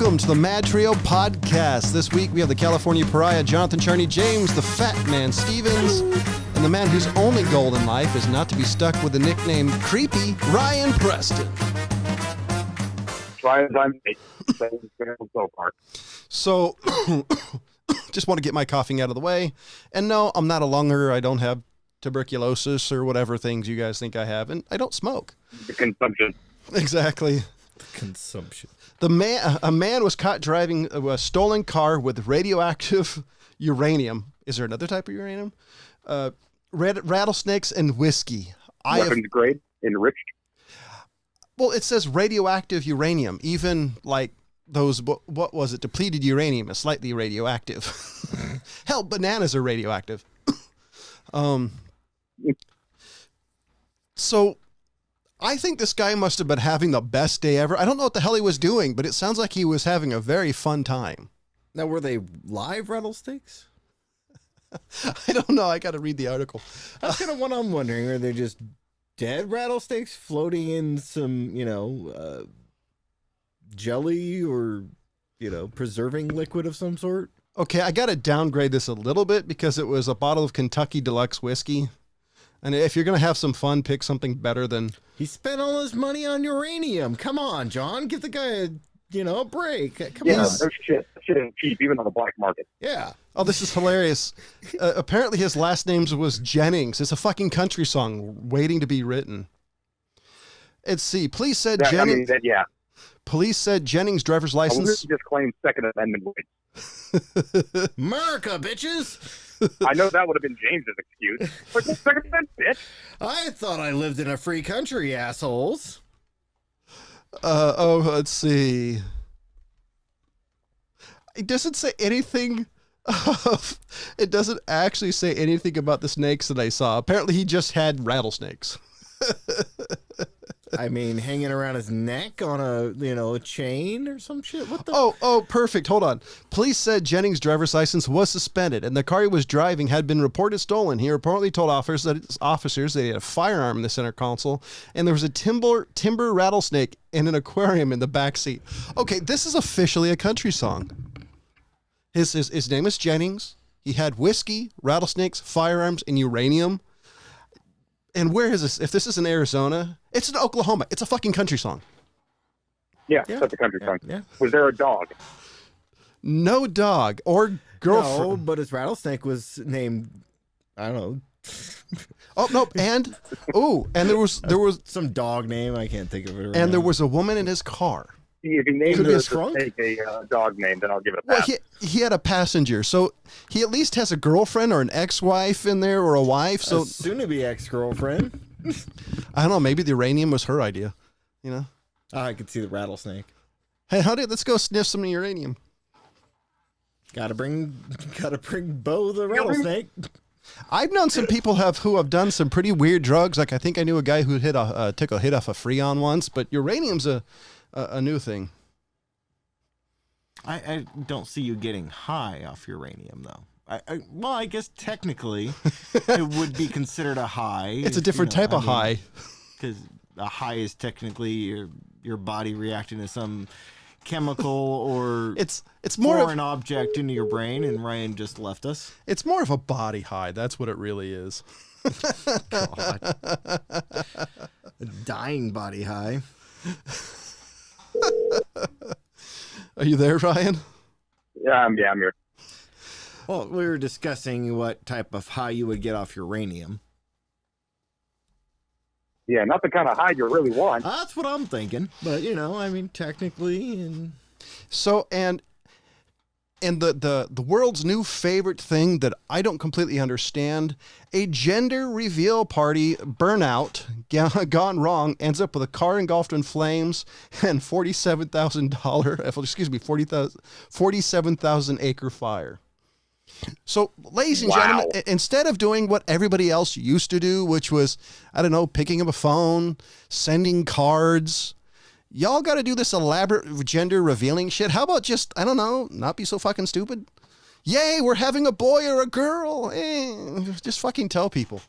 welcome to the MadTrio podcast. This week we have the California Pariah, Jonathan Charney James, the Fat Man Stevens, and the man whose only goal in life is not to be stuck with the nickname Creepy, Ryan Preston. Try as I may. So far. So, just want to get my coughing out of the way. And no, I'm not a lunger. I don't have tuberculosis or whatever things you guys think I have, and I don't smoke. The consumption. Exactly. Consumption. A man was caught driving a stolen car with radioactive uranium. Is there another type of uranium? Rattlesnakes and whiskey. Weapons grade enriched. Well, it says radioactive uranium. Even like those, what was it? Depleted uranium is slightly radioactive. Hell, bananas are radioactive. So I think this guy must have been having the best day ever. I don't know what the hell he was doing, but it sounds like he was having a very fun time. Now, were they live rattlesnakes? I don't know. I got to read the article. That's kind of what I'm wondering. Are they just dead rattlesnakes floating in some, jelly or, preserving liquid of some sort? Okay, I got to downgrade this a little bit because it was a bottle of Kentucky Deluxe whiskey. And if you're going to have some fun, pick something better than... He spent all his money on uranium. Come on, John. Give the guy a break. Come on. No shit. Shit ain't cheap, even on the black market. Yeah. Oh, this is hilarious. Apparently his last name was Jennings. It's a fucking country song waiting to be written. Let's see. Police said Jennings... Police said Jennings' driver's license... just claimed Second Amendment rights. America, bitches! I know that would have been James's excuse, but just Second Amendment, bitch. I thought I lived in a free country, assholes. Let's see. It doesn't say anything of... It doesn't actually say anything about the snakes that I saw. Apparently he just had rattlesnakes. I mean, hanging around his neck on a chain or some shit. What the? Oh, perfect. Hold on. Police said Jennings' driver's license was suspended, and the car he was driving had been reported stolen. He reportedly told officers that he had a firearm in the center console, and there was a timber rattlesnake in an aquarium in the back seat. Okay, this is officially a country song. His name is Jennings. He had whiskey, rattlesnakes, firearms, and uranium. And where is this? If this is in Arizona, it's in Oklahoma. It's a fucking country song. Yeah, that's a country song. Yeah. Was there a dog? No dog or girlfriend. No, but his rattlesnake was named, I don't know. Oh, no. And there was some dog name. I can't think of it right And now. there was a woman in his car. If he named Could be a the skunk? snake a dog name, then I'll give it a Well, pass. he had a passenger, so he at least has a girlfriend or an ex-wife in there or a wife. So a soon-to-be ex-girlfriend. I don't know. Maybe the uranium was her idea. I could see the rattlesnake. Hey, let's go sniff some uranium. Gotta bring Bo the rattlesnake. I've known some people who have done some pretty weird drugs. Like I think I knew a guy who took a hit off a Freon once, but uranium's a new thing. I don't see you getting high off uranium, though. I guess technically it would be considered a high. It's a different type of high. Because a high is technically your body reacting to some chemical or it's more foreign object into your brain, and Ryan just left us. It's more of a body high. That's what it really is. God. A dying body high. Are you there, Ryan? Yeah, I'm here. Well, we were discussing what type of high you would get off uranium. Yeah, not the kind of high you really want. That's what I'm thinking. But, technically. And So, and the world's new favorite thing that I don't completely understand, a gender reveal party burnout gone wrong ends up with a car engulfed in flames and $47,000 acre fire. So, ladies and gentlemen, instead of doing what everybody else used to do, which was, picking up a phone, sending cards, y'all got to do this elaborate gender revealing shit. How about just, not be so fucking stupid? Yay, we're having a boy or a girl. Just fucking tell people.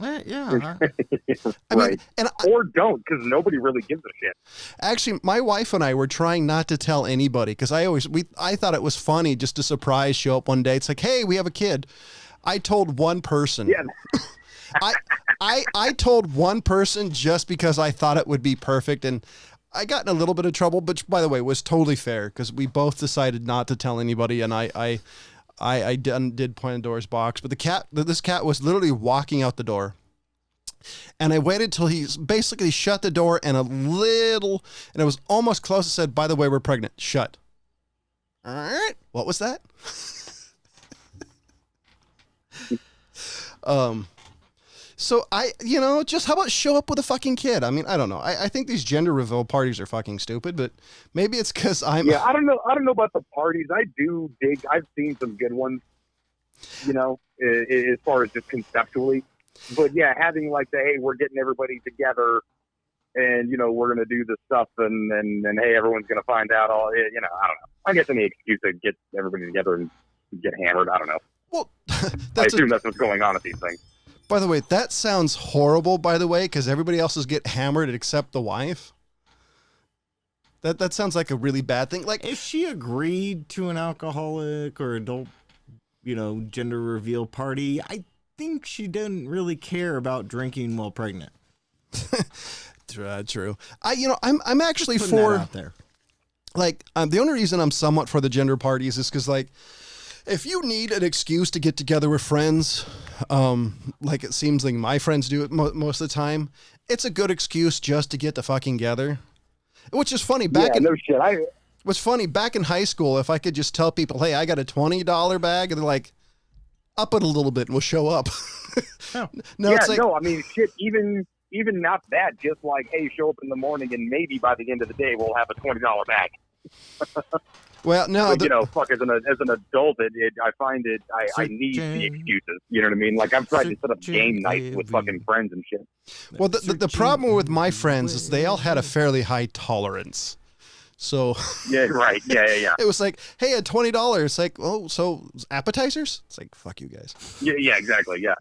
Yeah. I mean, Right. and Or don't, because nobody really gives a shit. actually, my wife and I were trying not to tell anybody because I thought it was funny just to surprise show up one day. It's like, hey, we have a kid. I told one person. Yeah. I told one person just because I thought it would be perfect, and I got in a little bit of trouble, which, by the way, was totally fair because we both decided not to tell anybody, and I did Pandora's box, but this cat was literally walking out the door, and I waited till he basically shut the door and it was almost close. I said, "By the way, we're pregnant." Shut. All right. What was that? So just how about show up with a fucking kid? I mean, I don't know. I think these gender reveal parties are fucking stupid, but maybe it's because Yeah, I don't know. I don't know about the parties. I do dig. I've seen some good ones, as far as just conceptually. But yeah, having like hey, we're getting everybody together, and we're gonna do this stuff, and hey, everyone's gonna find out all. I don't know. I guess any excuse to get everybody together and get hammered. I don't know. Well, I assume that's what's going on at these things. By the way, that sounds horrible, by the way, because everybody else is get hammered except the wife. That sounds like a really bad thing. Like, if she agreed to an alcoholic or adult, gender reveal party, I think she didn't really care about drinking while pregnant. True. I'm actually Putting that for out there. Like, the only reason I'm somewhat for the gender parties is because, like, if you need an excuse to get together with friends, like it seems like my friends do it most of the time, it's a good excuse just to get the fucking together. Which is funny. What's funny, back in high school, if I could just tell people, hey, I got a $20 bag, and they're like, up it a little bit and we'll show up. Oh. I mean, shit, even not that, just like, hey, show up in the morning and maybe by the end of the day we'll have a $20 bag. Well, no, but, fuck, as an adult, I find I need the excuses. You know what I mean? Like, I'm trying to set up game nights with fucking friends and shit. Well, the problem with my friends is they all had a fairly high tolerance. So yeah, right, yeah. It was like, hey, at $20, it's like, oh, so appetizers? It's like, fuck you guys. Yeah, exactly, yeah.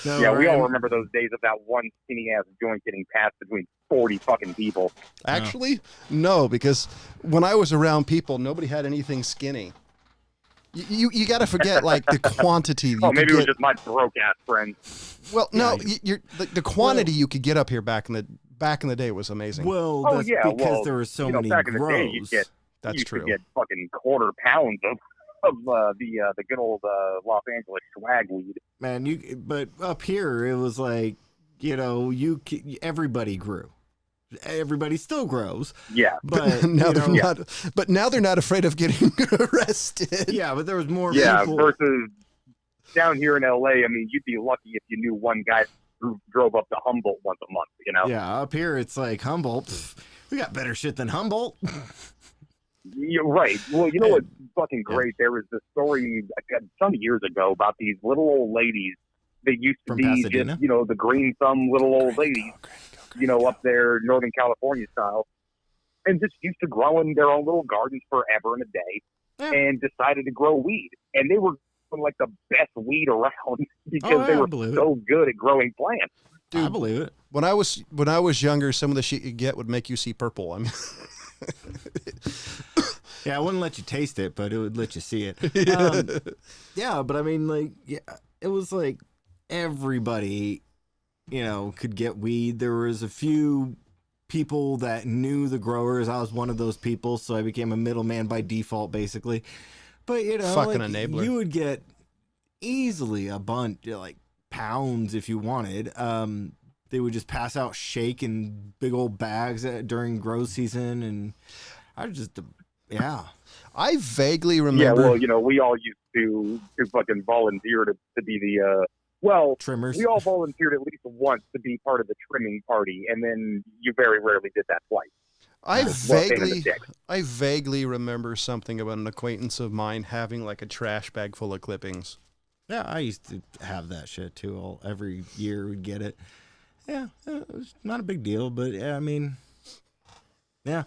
No, yeah, we all remember those days of that one skinny ass joint getting passed between 40 fucking people. Actually, no, because when I was around people, nobody had anything skinny. You got to forget like the quantity. Maybe it was just my broke ass friends. Well, no, the quantity you could get up here back in the day was amazing. Well, that's because there were so many back grows. In the day, you true. could get fucking quarter pounds of the good old Los Angeles swag weed. Man, but up here it was like, everybody grew. Everybody still grows. Yeah. But now they're not. But now they're not afraid of getting arrested. Yeah, but there was more people. people. Versus down here in LA, I mean, you'd be lucky if you knew one guy who drove up to Humboldt once a month, Yeah, up here it's like Humboldt. We got better shit than Humboldt. You're right. Well, you know what's fucking great? There was this story some years ago about these little old ladies. They used to From be Pasadena? just, the green thumb little old ladies, up there, Northern California style, and just used to growing their own little gardens forever and a day, and decided to grow weed. And they were like the best weed around because they were so good at growing plants. Dude, I believe it. When I was younger, some of the shit you get would make you see purple. I mean. Yeah, I wouldn't let you taste it, but it would let you see it. But I mean, it was like everybody, could get weed. There was a few people that knew the growers. I was one of those people, so I became a middleman by default, basically. But, fucking enabler. You would get easily a bunch, like pounds if you wanted. They would just pass out shake in big old bags during grow season, and I just, I vaguely remember. Yeah, well, we all used to fucking volunteer to be the trimmers. We all volunteered at least once to be part of the trimming party, and then you very rarely did that twice. I vaguely remember something about an acquaintance of mine having like a trash bag full of clippings. Yeah, I used to have that shit too. Every year we'd get it. Yeah, it was not a big deal, but I mean, yeah.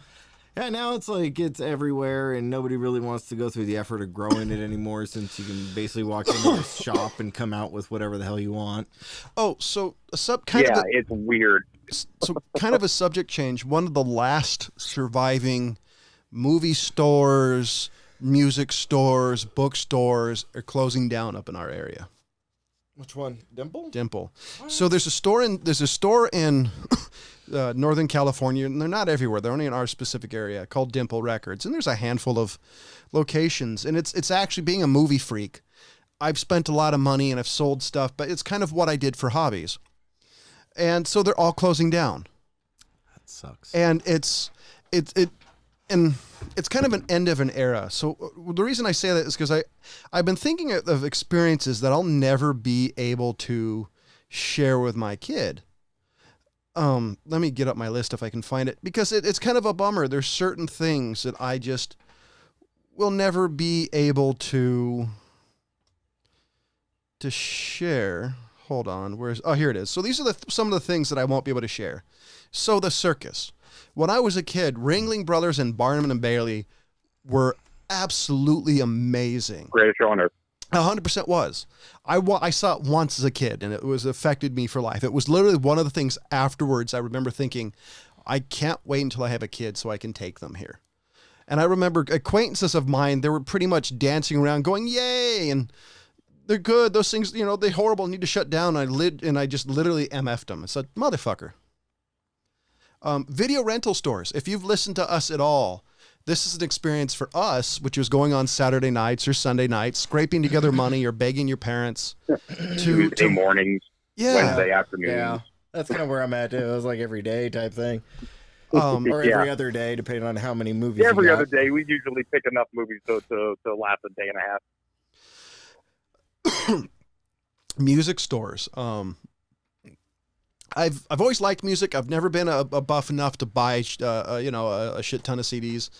Yeah, now it's like it's everywhere, and nobody really wants to go through the effort of growing it anymore, since you can basically walk into a shop and come out with whatever the hell you want. Oh, so it's weird. So kind of a subject change. One of the last surviving movie stores, music stores, bookstores are closing down up in our area. Which one? Dimple. What? So there's a store in Northern California, and they're not everywhere. They're only in our specific area, called Dimple Records. And there's a handful of locations. And it's actually, being a movie freak, I've spent a lot of money and I've sold stuff, but it's kind of what I did for hobbies. And so they're all closing down. That sucks. And it's kind of an end of an era. So the reason I say that is because I've been thinking of experiences that I'll never be able to share with my kid. Let me get up my list if I can find it, because it's kind of a bummer. There's certain things that I just will never be able to share. Hold on. Here it is. So these are some of the things that I won't be able to share. So the circus. When I was a kid, Ringling Brothers and Barnum and Bailey were absolutely amazing. Greatest show on earth. 100% was. I saw it once as a kid, and it was affected me for life. It was literally one of the things afterwards I remember thinking, I can't wait until I have a kid so I can take them here. And I remember acquaintances of mine, they were pretty much dancing around going, yay, and they're good. Those things, they're horrible, need to shut down. And I just literally MF'd them. I said, motherfucker. Video rental stores. If you've listened to us at all, this is an experience for us, which was going on Saturday nights or Sunday nights, scraping together money or begging your parents Tuesday mornings, Wednesday afternoons. Yeah, that's kind of where I'm at too. It was like every day type thing. Or every other day, depending on how many movies. Every other day, we usually pick enough movies to last a day and a half. Music stores. I've always liked music. I've never been a buff enough to buy a shit ton of CDs.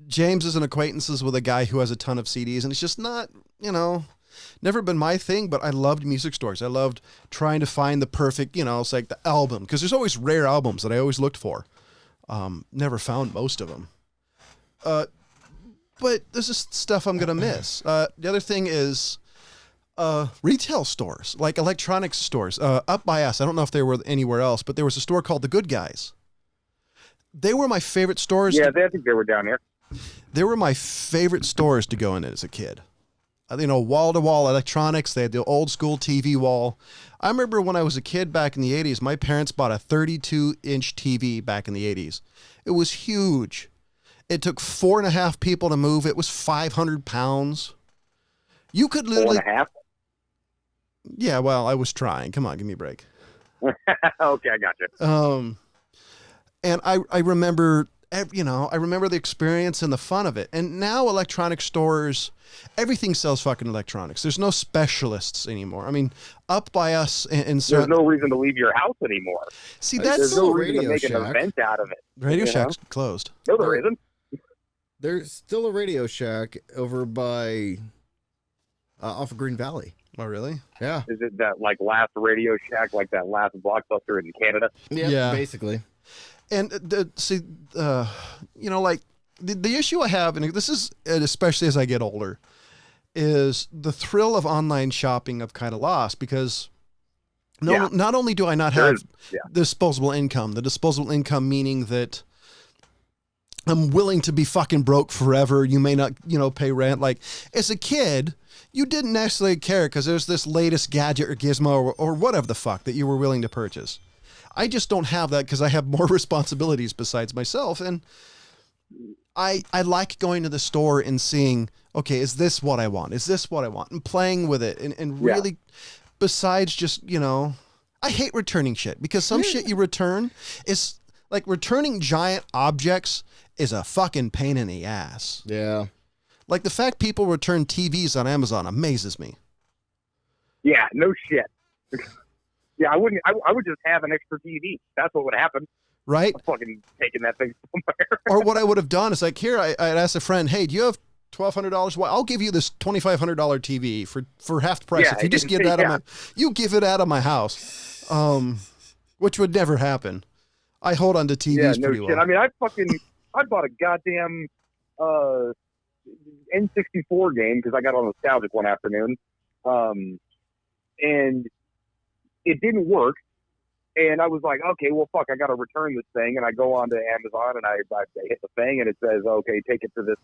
James is an acquaintances with a guy who has a ton of CDs, and it's just not, never been my thing, but I loved music stores. I loved trying to find the perfect, it's like the album, because there's always rare albums that I always looked for. Never found most of them. But this is stuff I'm going to miss. The other thing is retail stores, like electronics stores. Up by us, I don't know if they were anywhere else, but there was a store called The Good Guys. They were my favorite stores. Yeah, I think they were down here. They were my favorite stores to go in as a kid. Wall-to-wall electronics. They had the old school TV wall. I remember when I was a kid back in the 80s, my parents bought a 32-inch TV back in the 80s. It was huge. It took 4.5 people to move. It was 500 pounds. You could literally... 4.5? Yeah, well, I was trying. Come on, give me a break. Okay, I got you. And I remember, I remember the experience and the fun of it. And now electronic stores, everything sells fucking electronics. There's no specialists anymore. I mean, up by us there's no reason to leave your house anymore. See, that's there's no reason to make an event out of it. Radio Shack's closed. No, there isn't. There's still a Radio Shack over by off of Green Valley. Oh, really? Yeah. Is it that last Radio Shack, like that last Blockbuster in Canada? Yeah, basically. And the issue I have, and this is especially as I get older, is the thrill of online shopping I've kind of lost, because not only do I not have disposable income, the disposable income meaning that I'm willing to be fucking broke forever. You may not, pay rent. Like as a kid, you didn't necessarily care because there's this latest gadget or gizmo or whatever the fuck that you were willing to purchase. I just don't have that because I have more responsibilities besides myself. And I like going to the store and seeing, okay, is this what I want? Is this what I want? And playing with it and really, besides just, I hate returning shit because some shit you return is like returning giant objects is a fucking pain in the ass. Yeah. Like the fact people return TVs on Amazon amazes me. Yeah, no shit. Yeah, I wouldn't. I would just have an extra TV. That's what would happen. Right? I'm fucking taking that thing somewhere. Or what I would have done is like, here, I'd asked a friend, hey, do you have $1,200? Well, I'll give you this $2,500 TV for half the price. If you just give that you give it out of my house, which would never happen. I hold on to TVs pretty well. I mean, I fucking I bought a goddamn N64 game because I got on Nostalgic one afternoon, and it didn't work. And I was like, okay, well, fuck, I got to return this thing. And I go on to Amazon and I hit the thing and it says, okay, take it to this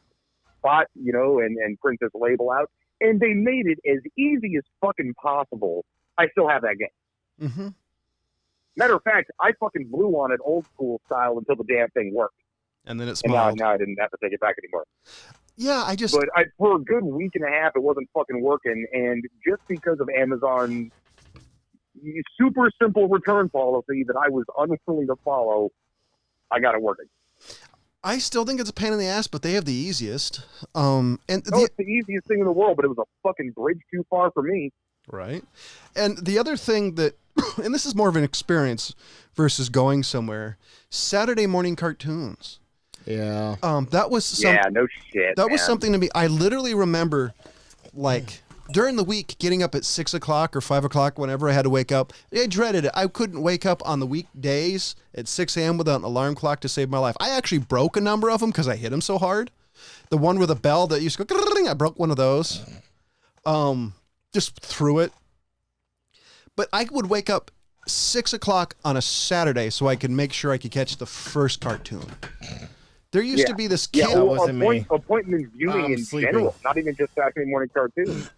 spot, and print this label out. And they made it as easy as fucking possible. I still have that game. Mm-hmm. Matter of fact, I fucking blew on it old school style until the damn thing worked. And then it And smiled. now I didn't have to take it back anymore. Yeah, But for a good week and a half, it wasn't fucking working. And just because of Amazon's super simple return policy that I was unwilling to follow, I got it working. I still think it's a pain in the ass, but they have the easiest. It's the easiest thing in the world, but it was a fucking bridge too far for me. Right. And the other thing that, and this is more of an experience versus going somewhere, Saturday morning cartoons. Yeah. That was no shit. That was something to me. I literally remember, like, during the week, getting up at 6 o'clock or 5 o'clock, whenever I had to wake up. I dreaded it. I couldn't wake up on the weekdays at 6 a.m. without an alarm clock to save my life. I actually broke a number of them because I hit them so hard. The one with a bell that used to go, I broke one of those. Just threw it. But I would wake up 6 o'clock on a Saturday so I could make sure I could catch the first cartoon. There used to be this kid. That wasn't me. Appointment viewing in general, not even just Saturday morning cartoons.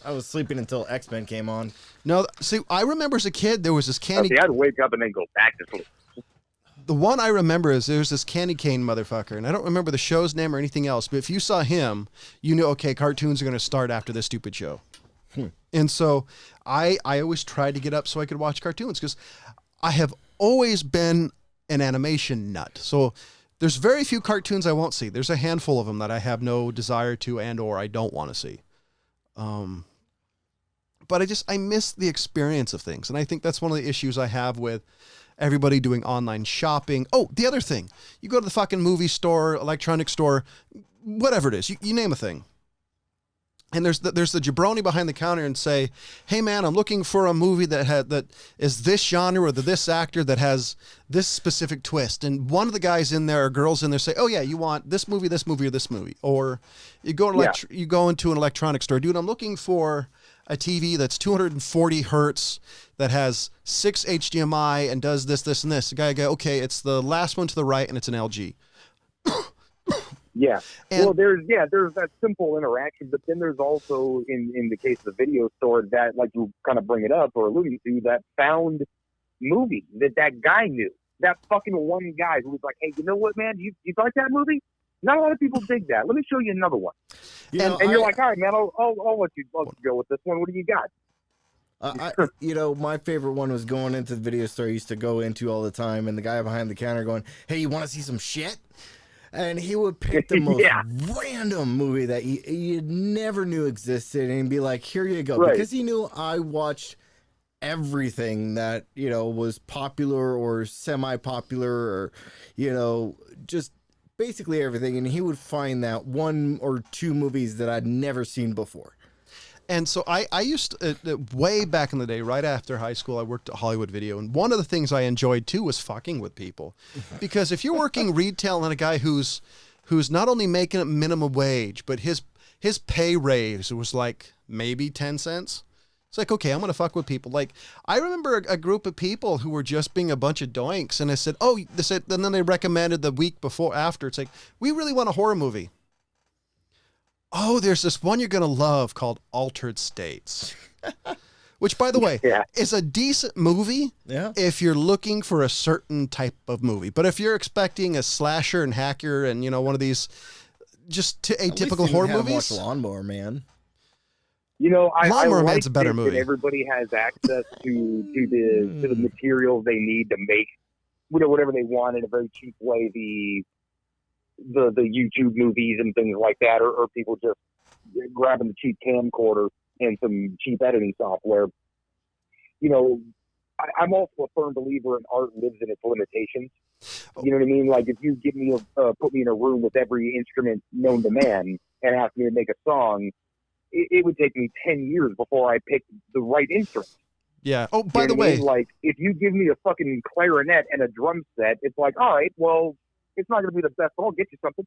I was sleeping until X-Men came on. No, see, I remember as a kid, there was this candy. I'd wake up and then go back to sleep. The one I remember is there's this candy cane motherfucker, and I don't remember the show's name or anything else, but if you saw him, you knew, okay, cartoons are going to start after this stupid show. And so I always tried to get up so I could watch cartoons because I have always been an animation nut. So there's very few cartoons I won't see. There's a handful of them that I have no desire to or I don't want to see. But I miss the experience of things. And I think that's one of the issues I have with everybody doing online shopping. Oh, the other thing, you go to the fucking movie store, electronic store, whatever it is, you name a thing. And there's the jabroni behind the counter and say, hey man, I'm looking for a movie that is this genre or this actor that has this specific twist. And one of the guys in there or girls in there say, oh yeah, you want this movie, or this movie. Or you go into an electronic store, dude, I'm looking for a TV that's 240 hertz that has 6 HDMI and does this, and this. The guy go, okay, it's the last one to the right and it's an LG. Yeah. Well, there's that simple interaction, but then there's also in the case of the video store that, like you kind of bring it up or alluding to, that found movie that guy knew. That fucking one guy who was like, hey, you know what, man? You like that movie? Not a lot of people dig that. Let me show you another one. And you're like, all right, man, I'll let you go with this one. What do you got? My favorite one was going into the video store I used to go into all the time, and the guy behind the counter going, hey, you want to see some shit? And he would pick the most random movie that you never knew existed and be like, here you go. Right. Because he knew I watched everything that, was popular or semi-popular or, just basically everything. And he would find that one or two movies that I'd never seen before. And so I used to, way back in the day, right after high school, I worked at Hollywood Video. And one of the things I enjoyed, too, was fucking with people. Because if you're working retail and a guy who's not only making it minimum wage, but his pay raise was like maybe 10 cents. It's like, okay, I'm going to fuck with people. Like, I remember a group of people who were just being a bunch of doinks. And I said, and then they recommended the week after. It's like, we really want a horror movie. Oh, there's this one you're going to love called Altered States, which, by the way, is a decent movie if you're looking for a certain type of movie. But if you're expecting a slasher and hacker and, one of these just atypical horror movies. Watch Lawnmower Man. Lawnmower Man's a better movie. Everybody has access to the materials they need to make whatever they want in a very cheap way. The YouTube movies and things like that, or people just grabbing the cheap camcorder and some cheap editing software. I'm also a firm believer in art lives in its limitations. You know what I mean? Like if you give me put me in a room with every instrument known to man and ask me to make a song, it would take me 10 years before I picked the right instrument. Yeah. Oh, by the way, like if you give me a fucking clarinet and a drum set, it's like, all right, well, It's not going to be the best. I'll get you something.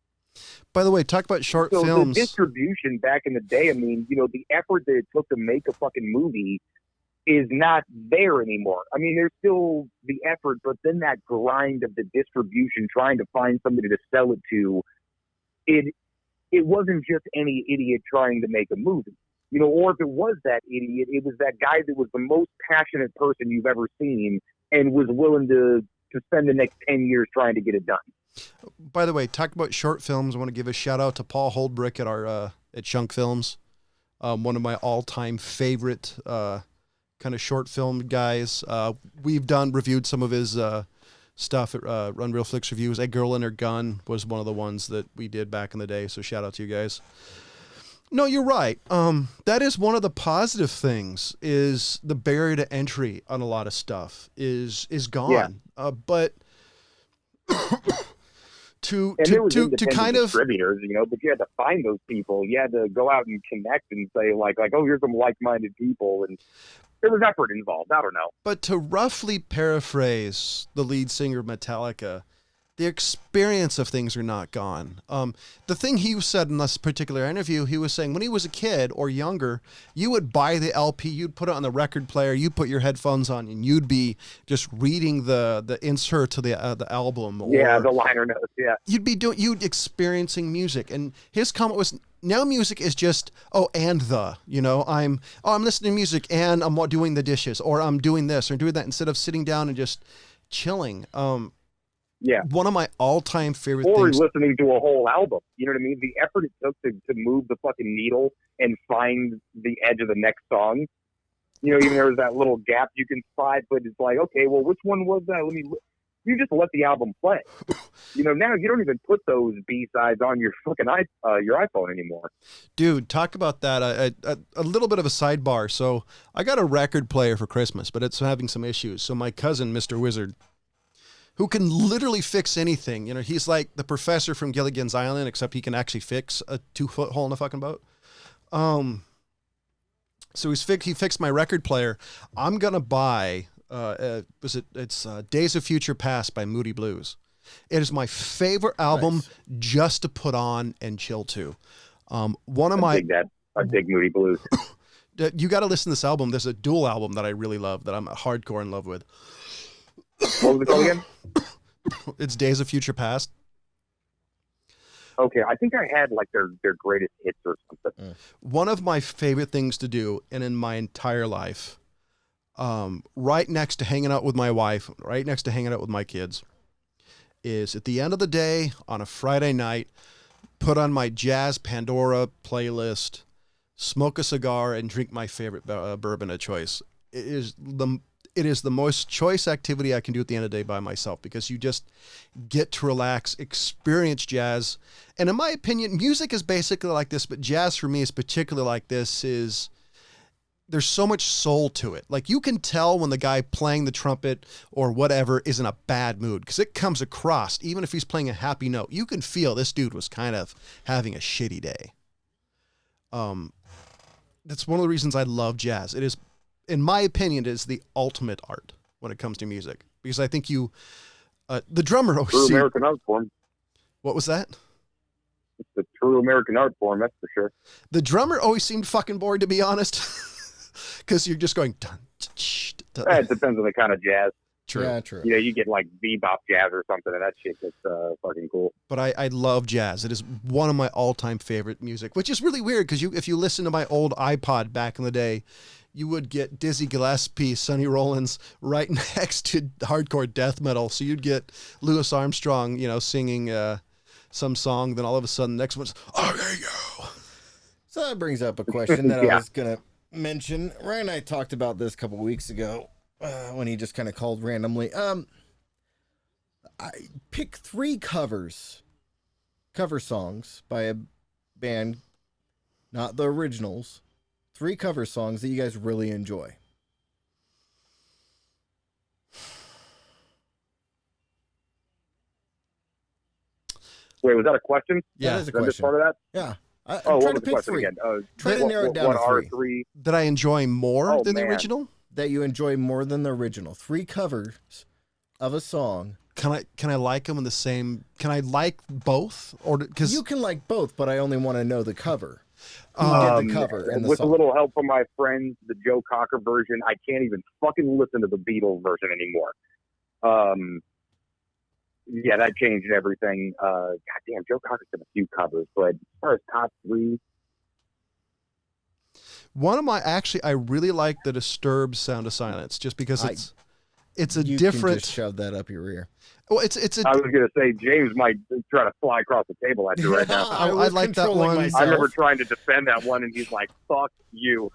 By the way, talk about short So films. the distribution back in the day, I mean, the effort that it took to make a fucking movie is not there anymore. I mean, there's still the effort, but then that grind of the distribution, trying to find somebody to sell it to, it wasn't just any idiot trying to make a movie. Or if it was that idiot, it was that guy that was the most passionate person you've ever seen and was willing to spend the next 10 years trying to get it done. By the way, talk about short films. I want to give a shout out to Paul Holdbrick at our at Chunk Films, one of my all-time favorite kind of short film guys. We've reviewed some of his stuff at Run Real Flicks Reviews. A Girl and Her Gun was one of the ones that we did back in the day, so shout out to you guys. No, you're right. That is one of the positive things, is the barrier to entry on a lot of stuff is gone. Yeah. But to kind of distributors, but you had to find those people. You had to go out and connect and say like, oh, here's some like-minded people, and there was effort involved. I don't know. But to roughly paraphrase the lead singer of Metallica, the experience of things are not gone. The thing he said in this particular interview, he was saying when he was a kid or younger, you would buy the LP, you'd put it on the record player, you put your headphones on, and you'd be just reading the insert to the album. Or the liner notes. Yeah, you'd experiencing music, and his comment was, now music is just I'm listening to music and I'm doing the dishes, or I'm doing this or doing that, instead of sitting down and just chilling. Yeah. One of my all-time favorite things. Or things. listening to a whole album. You know what I mean? The effort it took to move the fucking needle and find the edge of the next song. Even there was that little gap you can spot, but it's like, okay, well, which one was that? You just let the album play. Now you don't even put those B-sides on your fucking your iPhone anymore. Dude, talk about that. A little bit of a sidebar. So I got a record player for Christmas, but it's having some issues. So my cousin, Mr. Wizard, who can literally fix anything. He's like the professor from Gilligan's Island, except he can actually fix a 2-foot hole in a fucking boat. So he fixed my record player. I'm going to buy, it's Days of Future Past by Moody Blues. It is my favorite album just to put on and chill to. I dig Moody Blues. You got to listen to this album. There's a dual album that I really love, that I'm hardcore in love with. What was it called again? It's Days of Future Past. Okay, I think I had like their greatest hits or something. One of my favorite things to do, and in my entire life, right next to hanging out with my wife, right next to hanging out with my kids, is at the end of the day on a Friday night, put on my Jazz Pandora playlist, smoke a cigar, and drink my favorite bourbon of choice. It is the most choice activity I can do at the end of the day by myself, because you just get to relax, experience jazz. And in my opinion, music is basically like this, but jazz for me is particularly like this. There's so much soul to it. Like, you can tell when the guy playing the trumpet or whatever is in a bad mood, because it comes across, even if he's playing a happy note. You can feel this dude was kind of having a shitty day. That's one of the reasons I love jazz. It is, in my opinion, it is the ultimate art when it comes to music, because I think the drummer always true American art form. What was that? It's the true American art form, that's for sure. The drummer always seemed fucking bored, to be honest, because you're just going dun, dun. It depends on the kind of jazz. True. Yeah, true. You get like bebop jazz or something, and that shit gets fucking cool. But I love jazz. It is one of my all-time favorite music, which is really weird, because if you listen to my old iPod back in the day, you would get Dizzy Gillespie, Sonny Rollins right next to hardcore death metal. So you'd get Louis Armstrong, singing some song. Then all of a sudden, the next one's, oh, there you go. So that brings up a question that I was going to mention. Ryan and I talked about this a couple weeks ago when he just kind of called randomly. I pick 3 cover songs by a band, not the originals. 3 cover songs that you guys really enjoy. Wait, was that a question? Yeah, that is a question. Just part of that? Yeah. What was the question again? Try to narrow it down what to are 3. 3? That I enjoy more than the original? That you enjoy more than the original. 3 covers of a song can I like them in the same? Can I like both, or because You can like both, but I only want to know the cover. Who did the cover and the with song? a little help from my friends, the Joe Cocker version. I can't even fucking listen to the Beatles version anymore. Yeah, that changed everything. Goddamn, Joe Cocker's done a few covers, but as far as top three, one of my I really like the Disturbed Sound of Silence, just because it's a you different. can just shove that up your ear. Well, it's a. I was gonna say James might try to fly across the table at you right now. I was like that controlling one. myself. I remember trying to defend that one, and he's like, "Fuck you."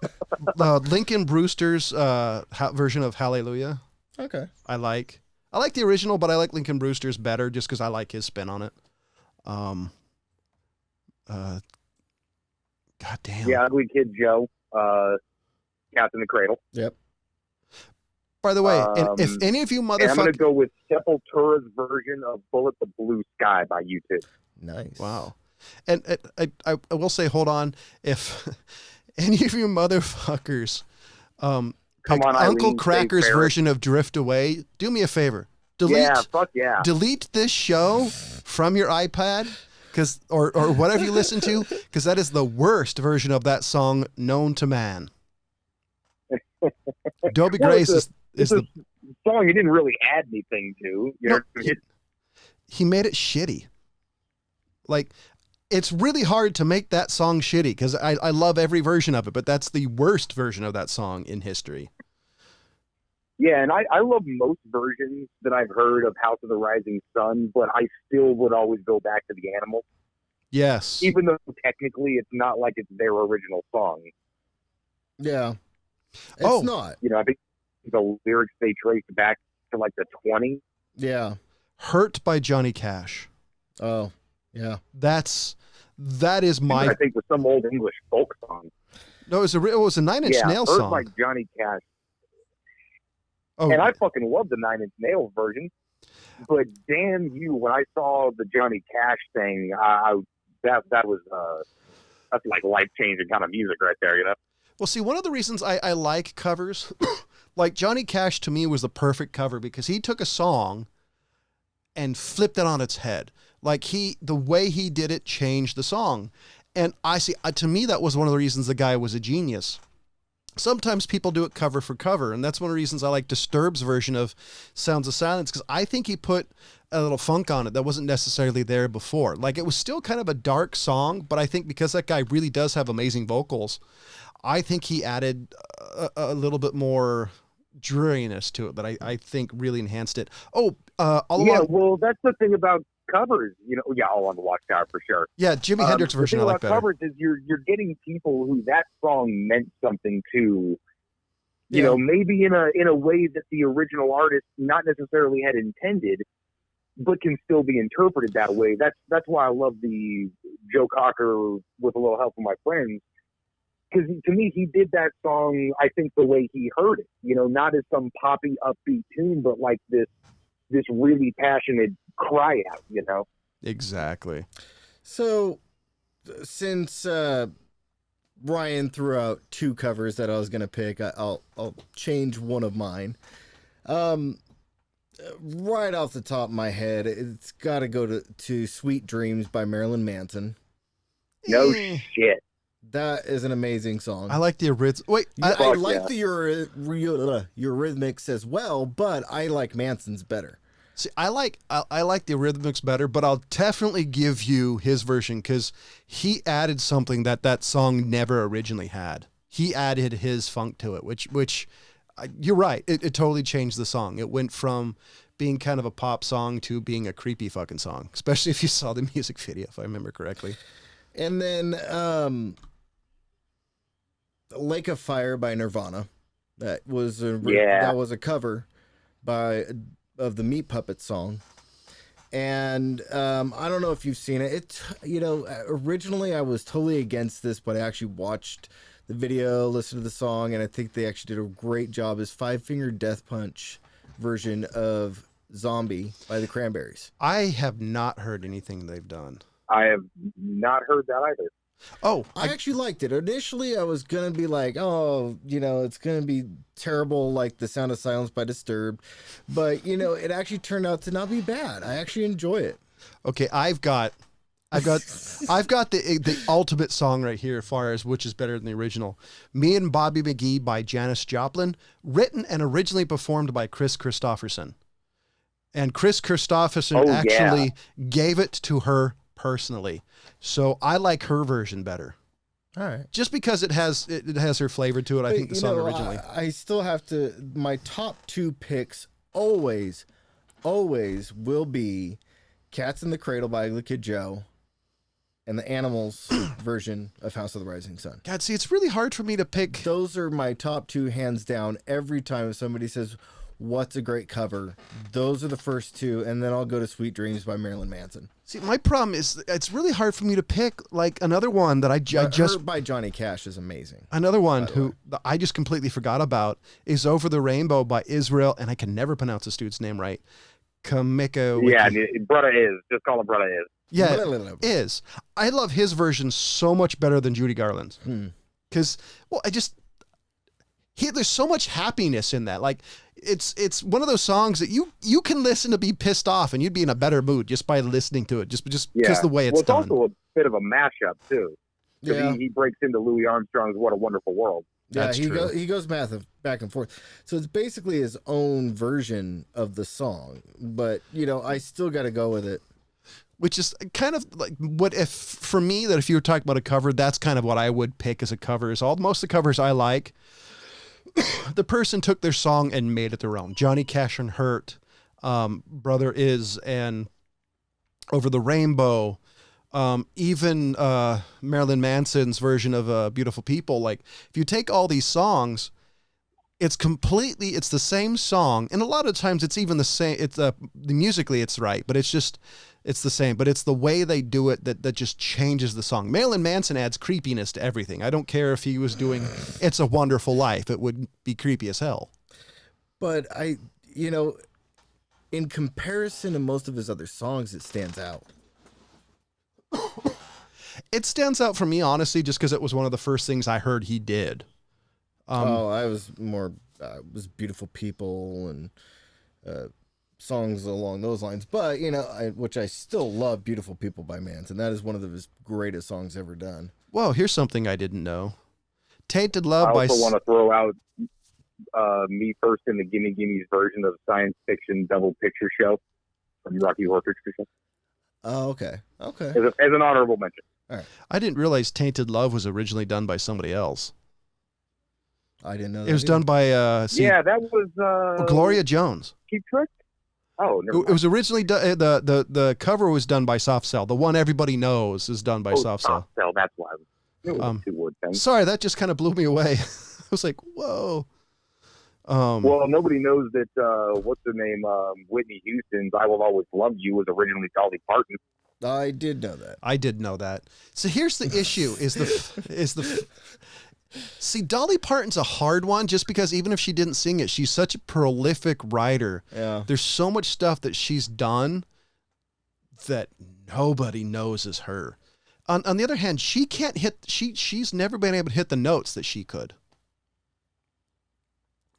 Lincoln Brewster's version of Hallelujah. Okay. I like the original, but I like Lincoln Brewster's better just because I like his spin on it. God damn. Yeah, Ugly Kid Joe, Cats in the Cradle. Yep. By the way, and if any of you And I'm going to motherfuckers... go with Sepultura's version of Bullet the Blue Sky by U2. Nice. Wow. And I will say, hold on, if any of you motherfuckers pick on, Uncle Eileen, Cracker's Dave Barrett. version of Drift Away, do me a favor. Yeah, fuck yeah. Delete this show from your iPad or whatever you listen to, because that is the worst version of that song known to man. Dobie Grace is the song you didn't really add anything to. You know, he made it shitty. Like, it's really hard to make that song shitty because I love every version of it, but that's the worst version of that song in history. Yeah, and I love most versions that I've heard of House of the Rising Sun, but I still would always go back to the Animals. Yes. Even though technically it's not like it's their original song. Yeah. It's not. You know, I think the lyrics they trace back to like the 20s. Yeah. Hurt by Johnny Cash. Oh, yeah. That is my... I think with some old English folk song. No, it was a Nine Inch Nails Hurt song. by Johnny Cash. Oh, And I fucking love the Nine Inch Nails version. But damn you, when I saw the Johnny Cash thing, that was that's like life-changing kind of music right there, you know? well, see, one of the reasons I like covers, like Johnny Cash to me was the perfect cover because he took a song and flipped it on its head. Like the way he did it changed the song. And to me, that was one of the reasons the guy was a genius. Sometimes people do it cover for cover, and that's one of the reasons I like Disturbed's version of Sounds of Silence, because I think he put a little funk on it that wasn't necessarily there before. Like, it was still kind of a dark song, but I think because that guy really does have amazing vocals, I think he added a little bit more dreariness to it that I think really enhanced it. Well, that's the thing about covers, you know. Yeah, all on the Watchtower for sure. Yeah, Jimi Hendrix version I like better. Covers is you're getting people who that song meant something to, you know, maybe in a way that the original artist not necessarily had intended, but can still be interpreted that way. That's why I love the Joe Cocker with a little help from my friends, because to me he did that song I think the way he heard it, you know, not as some poppy upbeat tune, but like this really passionate cry out, you know? Exactly. So, since Ryan threw out two covers that I was going to pick, I'll change one of mine. Right off the top of my head, it's got to go to Sweet Dreams by Marilyn Manson. No shit. That is an amazing song. I like the original. Wait, I like the Eurythmics as well, but I like Manson's better. See, I like the Eurythmics better, but I'll definitely give you his version because he added something that song never originally had. He added his funk to it, which you're right. It totally changed the song. It went from being kind of a pop song to being a creepy fucking song, especially if you saw the music video, if I remember correctly. And then Lake of Fire by Nirvana. That was a cover of the Meat Puppets song. And I don't know if you've seen it. Originally I was totally against this, but I actually watched the video, listened to the song, and I think they actually did a great job. Is Five Finger Death Punch version of Zombie by the Cranberries. I have not heard anything they've done. I have not heard that either. Oh, I actually liked it. Initially, I was going to be like, oh, it's going to be terrible like The Sound of Silence by Disturbed. But, it actually turned out to not be bad. I actually enjoy it. okay. I've got the ultimate song right here as far as which is better than the original. Me and Bobby McGee by Janis Joplin, written and originally performed by Chris Christopherson. And Chris Christopherson actually gave it to her personally. So I like her version better. All right. Just because it has her flavor to it. I think the song originally. I still have to, my top 2 picks always will be Cats in the Cradle by Ugly Kid Joe and the Animals version of House of the Rising Sun. God, see, it's really hard for me to pick. Those are my top 2 hands down. Every time somebody says, what's a great cover? Those are the first 2, and then I'll go to Sweet Dreams by Marilyn Manson. See, my problem is it's really hard for me to pick like another one that I just Hurt by Johnny Cash is amazing. Another one who I just completely forgot about is Over the Rainbow by Israel, and I can never pronounce this dude's name right. Kamiko. Yeah, brother is. Just call him brother is. Yeah, is. I love his version so much better than Judy Garland's. Because, there's so much happiness in that. Like, it's one of those songs that you can listen to be pissed off and you'd be in a better mood just by listening to it, just because the way it's done. It's also a bit of a mashup too. Yeah, he breaks into Louis Armstrong's "What a Wonderful World." Yeah, That's he true. He goes back and forth. So it's basically his own version of the song, but I still got to go with it. Which is kind of like for me, that if you were talking about a cover, that's kind of what I would pick as a cover. Is most of the covers I like, the person took their song and made it their own. Johnny Cash and Hurt, Brother Is, and Over the Rainbow, even Marilyn Manson's version of Beautiful People. Like, if you take all these songs, it's the same song, and a lot of times it's even the same. It's musically it's right, but it's the same. But it's the way they do it that just changes the song. Marilyn Manson adds creepiness to everything. I don't care if he was doing "It's a Wonderful Life"; it would be creepy as hell. But in comparison to most of his other songs, it stands out. It stands out for me, honestly, just because it was one of the first things I heard he did. I was more was Beautiful People and songs along those lines. But which I still love, Beautiful People by Manson. That is one of his greatest songs ever done. Well, here's something I didn't know: "Tainted Love" I also want to throw out Me First and the Gimme Gimme's version of Science Fiction Double Picture Show from Rocky Horror Picture Show. Oh, okay. As an honorable mention. All right. I didn't realize "Tainted Love" was originally done by somebody else. I didn't know that. It was done by that was Gloria Jones. Keep Trick. Oh, never mind. It was originally done. The cover was done by Soft Cell. The one everybody knows is done by Soft Cell. Soft Cell. That's why it was a two-word thing. Sorry, that just kind of blew me away. I was like, whoa. Well, nobody knows that what's her name? Whitney Houston's "I Will Always Love You" was originally Dolly Parton. I did know that. I did know that. So here's the issue: see, Dolly Parton's a hard one, just because even if she didn't sing it, she's such a prolific writer. Yeah. There's so much stuff that she's done that nobody knows is her. On the other hand, she can't hit. She's never been able to hit the notes that she could.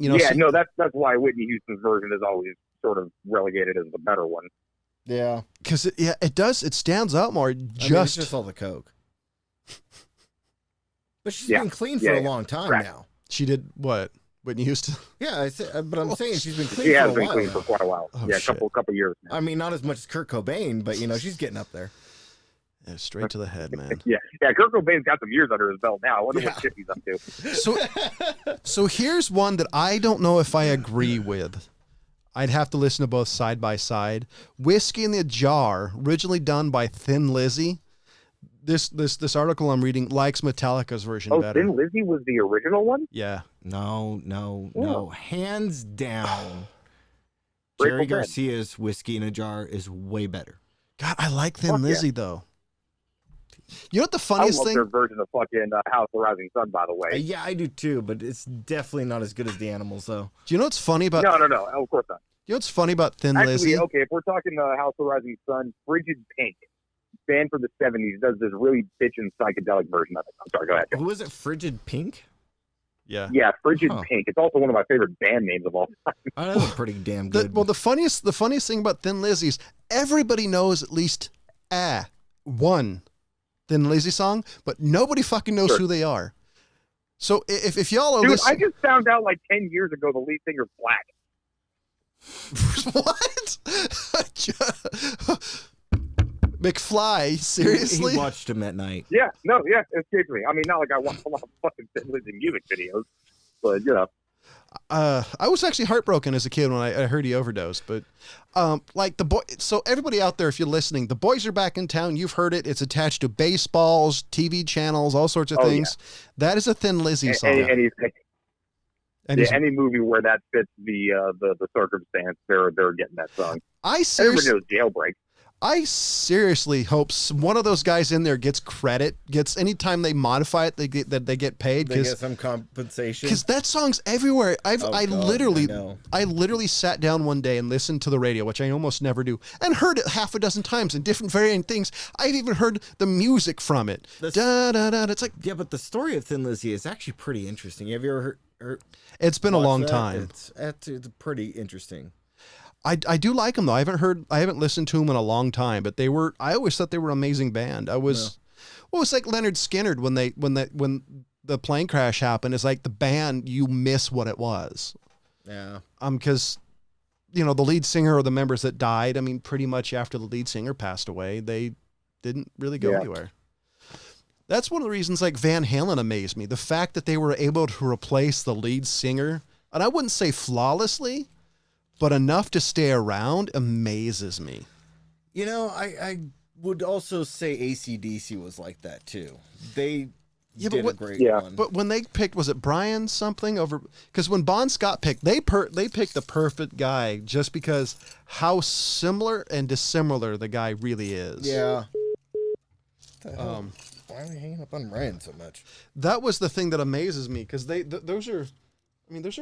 That's why Whitney Houston's version is always sort of relegated as the better one. Yeah, because it does. It stands out more. It's just all the coke. But she's been clean for a long time now. She did what? Whitney Houston? Yeah, but I'm saying she's been clean for a while. She has been clean for quite a while. Oh, a couple years now. I mean, not as much as Kurt Cobain, but she's getting up there. Yeah, straight to the head, man. yeah, Kurt Cobain's got some years under his belt now. I wonder what shit he's up to. So here's one that I don't know if I agree with. I'd have to listen to both side by side. "Whiskey in the Jar," originally done by Thin Lizzy. This article I'm reading likes Metallica's version better. Thin Lizzy was the original one? Yeah. No. Hands down. Jerry Garcia's "Whiskey in a Jar" is way better. God, I like Thin Lizzy though. You know what the funniest thing? I love their version of fucking House of the Rising Sun, by the way. Yeah, I do too, but it's definitely not as good as the Animals, though. Do you know what's funny about? No, of course not. You know what's funny about Thin Lizzy? Okay, if we're talking House of the Rising Sun, Frigid Pink band from the 70s does this really bitchin' psychedelic version of it. I'm sorry, go ahead. Who was it? Frigid Pink? Yeah. Yeah, Frigid Pink. It's also one of my favorite band names of all time. Oh, that's pretty damn good. The funniest thing about Thin Lizzy's, everybody knows at least one Thin Lizzy song, but nobody fucking knows who they are. So if y'all are listening, I just found out like 10 years ago the lead singer's black. What? McFly, seriously? He watched him at night. Yeah, seriously. I mean, not like I watch a lot of fucking Thin Lizzy music videos, but I was actually heartbroken as a kid when I heard he overdosed, but like so everybody out there, if you're listening, the boys are back in town. You've heard it. It's attached to baseballs, TV channels, all sorts of things. Yeah. That is a Thin Lizzy song. Any movie where that fits the circumstance, they're getting that song. Everybody knows Jailbreak. I seriously hope one of those guys in there gets credit. Anytime they modify it, they get paid. They get some compensation. Because that song's everywhere. I literally sat down one day and listened to the radio, which I almost never do, and heard it half a dozen times in different varying things. I've even heard the music from it. It's like, yeah, but the story of Thin Lizzy is actually pretty interesting. Have you ever heard? It's been a long time. It's pretty interesting. I do like them though. I haven't listened to them in a long time, but I always thought they were an amazing band. Well, it's like Leonard Skinner when the plane crash happened. It's like the band, you miss what it was. Yeah. Because, the lead singer or the members that died, I mean, pretty much after the lead singer passed away, they didn't really go anywhere. That's one of the reasons like Van Halen amazed me. The fact that they were able to replace the lead singer, and I wouldn't say flawlessly, but enough to stay around amazes me. I would also say AC/DC was like that too. They did a great one. But when they picked, was it Brian something over? Because when Bon Scott picked, they picked the perfect guy just because how similar and dissimilar the guy really is. Yeah. Why are they hanging up on Brian so much? That was the thing that amazes me because those are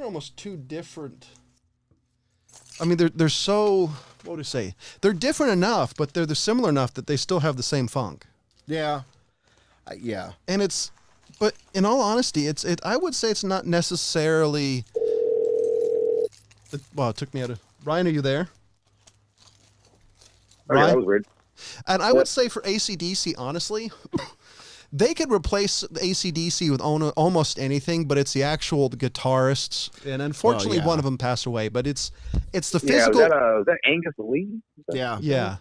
almost two different. I mean, they're so, what to say? They're different enough, but they're similar enough that they still have the same funk. Yeah. Yeah. And but in all honesty, I would say it's not necessarily, it took me out of, Ryan, are you there? Ryan? That was weird. And I would say for AC/DC, honestly, they could replace AC/DC with almost anything, but it's the actual guitarists. And unfortunately, one of them passed away. But it's the physical. Yeah, is that Angus Lee? Yeah. Yeah.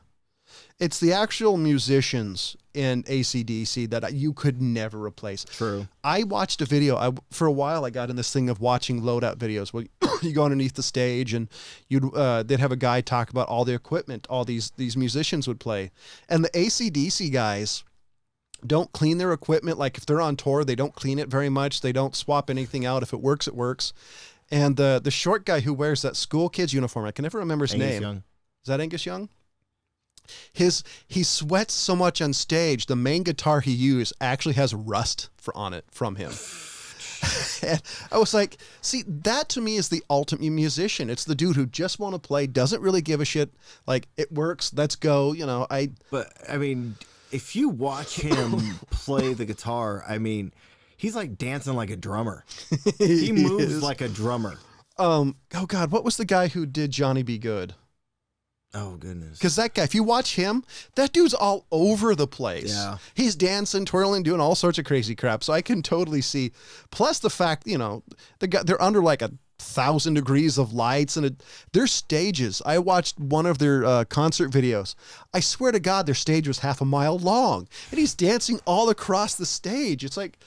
It's the actual musicians in AC/DC that you could never replace. True. I watched a video. For a while, I got in this thing of watching loadout videos where you go underneath the stage and they'd have a guy talk about all the equipment all these musicians would play. And the AC/DC guys don't clean their equipment. Like if they're on tour, they don't clean it very much. They don't swap anything out. If it works, it works. And the short guy who wears that school kid's uniform, I can never remember his name. Young. Is that Angus Young? He sweats so much on stage. The main guitar he used actually has rust on it from him. And I was like, see, that to me is the ultimate musician. It's the dude who just want to play, doesn't really give a shit. Like it works, let's go. But I mean, if you watch him play the guitar, I mean, he's like dancing like a drummer. He moves like a drummer. Oh God, what was the guy who did Johnny Be Good? Oh goodness. Because that guy, if you watch him, that dude's all over the place. Yeah. He's dancing, twirling, doing all sorts of crazy crap. So I can totally see. Plus the fact, they're under like 1,000 degrees of lights and their stages. I watched one of their concert videos. I swear to God, their stage was half a mile long, and he's dancing all across the stage. It's like,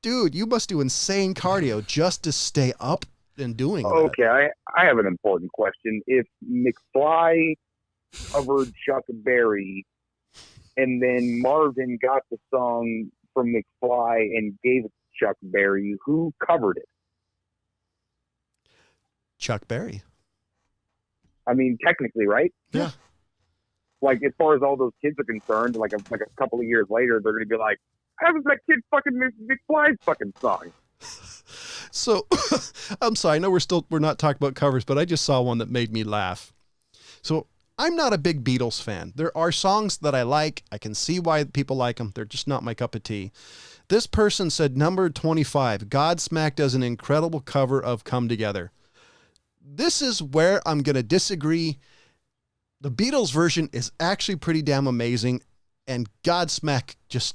dude, you must do insane cardio just to stay up and doing that. Okay, I have an important question. If McFly covered Chuck Berry, and then Marvin got the song from McFly and gave it to Chuck Berry, who covered it? Chuck Berry. I mean, technically, right? Yeah. Like, as far as all those kids are concerned, like a couple of years later, they're going to be like, how was that kid fucking McFly's fucking song? So, I'm sorry, I know we're not talking about covers, but I just saw one that made me laugh. So, I'm not a big Beatles fan. There are songs that I like. I can see why people like them. They're just not my cup of tea. This person said number 25, Godsmack does an incredible cover of Come Together. This is where I'm going to disagree. The Beatles version is actually pretty damn amazing, and Godsmack just,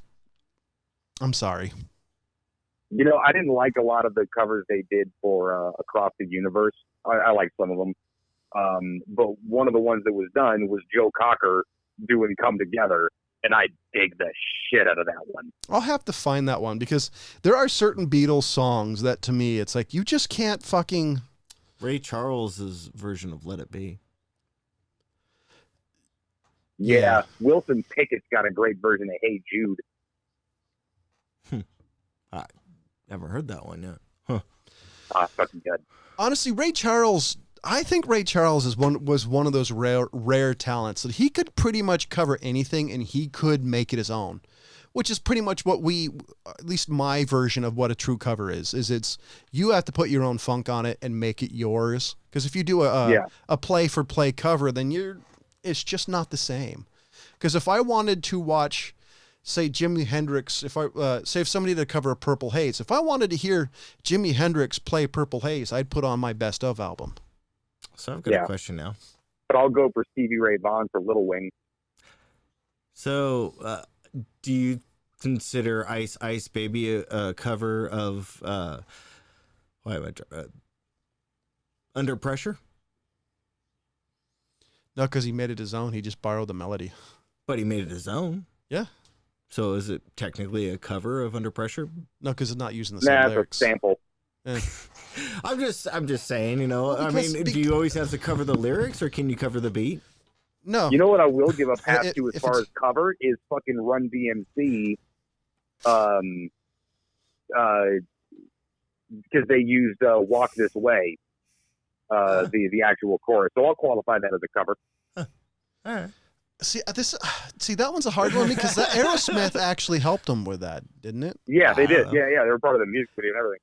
I'm sorry. I didn't like a lot of the covers they did for Across the Universe. I like some of them. But one of the ones that was done was Joe Cocker doing Come Together, and I dig the shit out of that one. I'll have to find that one because there are certain Beatles songs that to me, it's like, you just can't fucking... Ray Charles's version of Let It Be. Yeah. Wilson Pickett's got a great version of Hey Jude. I never heard that one yet. Huh. Fucking good. Honestly, Ray Charles... I think Ray Charles was one of those rare talents that he could pretty much cover anything and he could make it his own, which is pretty much what at least my version of what a true cover is it's, you have to put your own funk on it and make it yours. Because if you do a play for play cover, then it's just not the same. Because if I wanted to watch, say, Jimi Hendrix, if somebody did a cover of Purple Haze, if I wanted to hear Jimi Hendrix play Purple Haze, I'd put on my Best Of album. So I've got a question now. But I'll go for Stevie Ray Vaughan for Little Wing. So, do you consider Ice Ice Baby a cover of Under Pressure? No, because he made it his own. He just borrowed the melody. But he made it his own. Yeah. So is it technically a cover of Under Pressure? No, because it's not using the same lyrics. It's a sample. Yeah. I'm just saying, Well, do you always have to cover the lyrics or can you cover the beat? No. You know what I will give a pass to as far as cover is fucking Run DMC. Because they used Walk This Way, the actual chorus. So I'll qualify that as a cover. All right. See, that one's a hard one because that Aerosmith actually helped them with that, didn't it? Yeah, they did. Yeah, they were part of the music video and everything.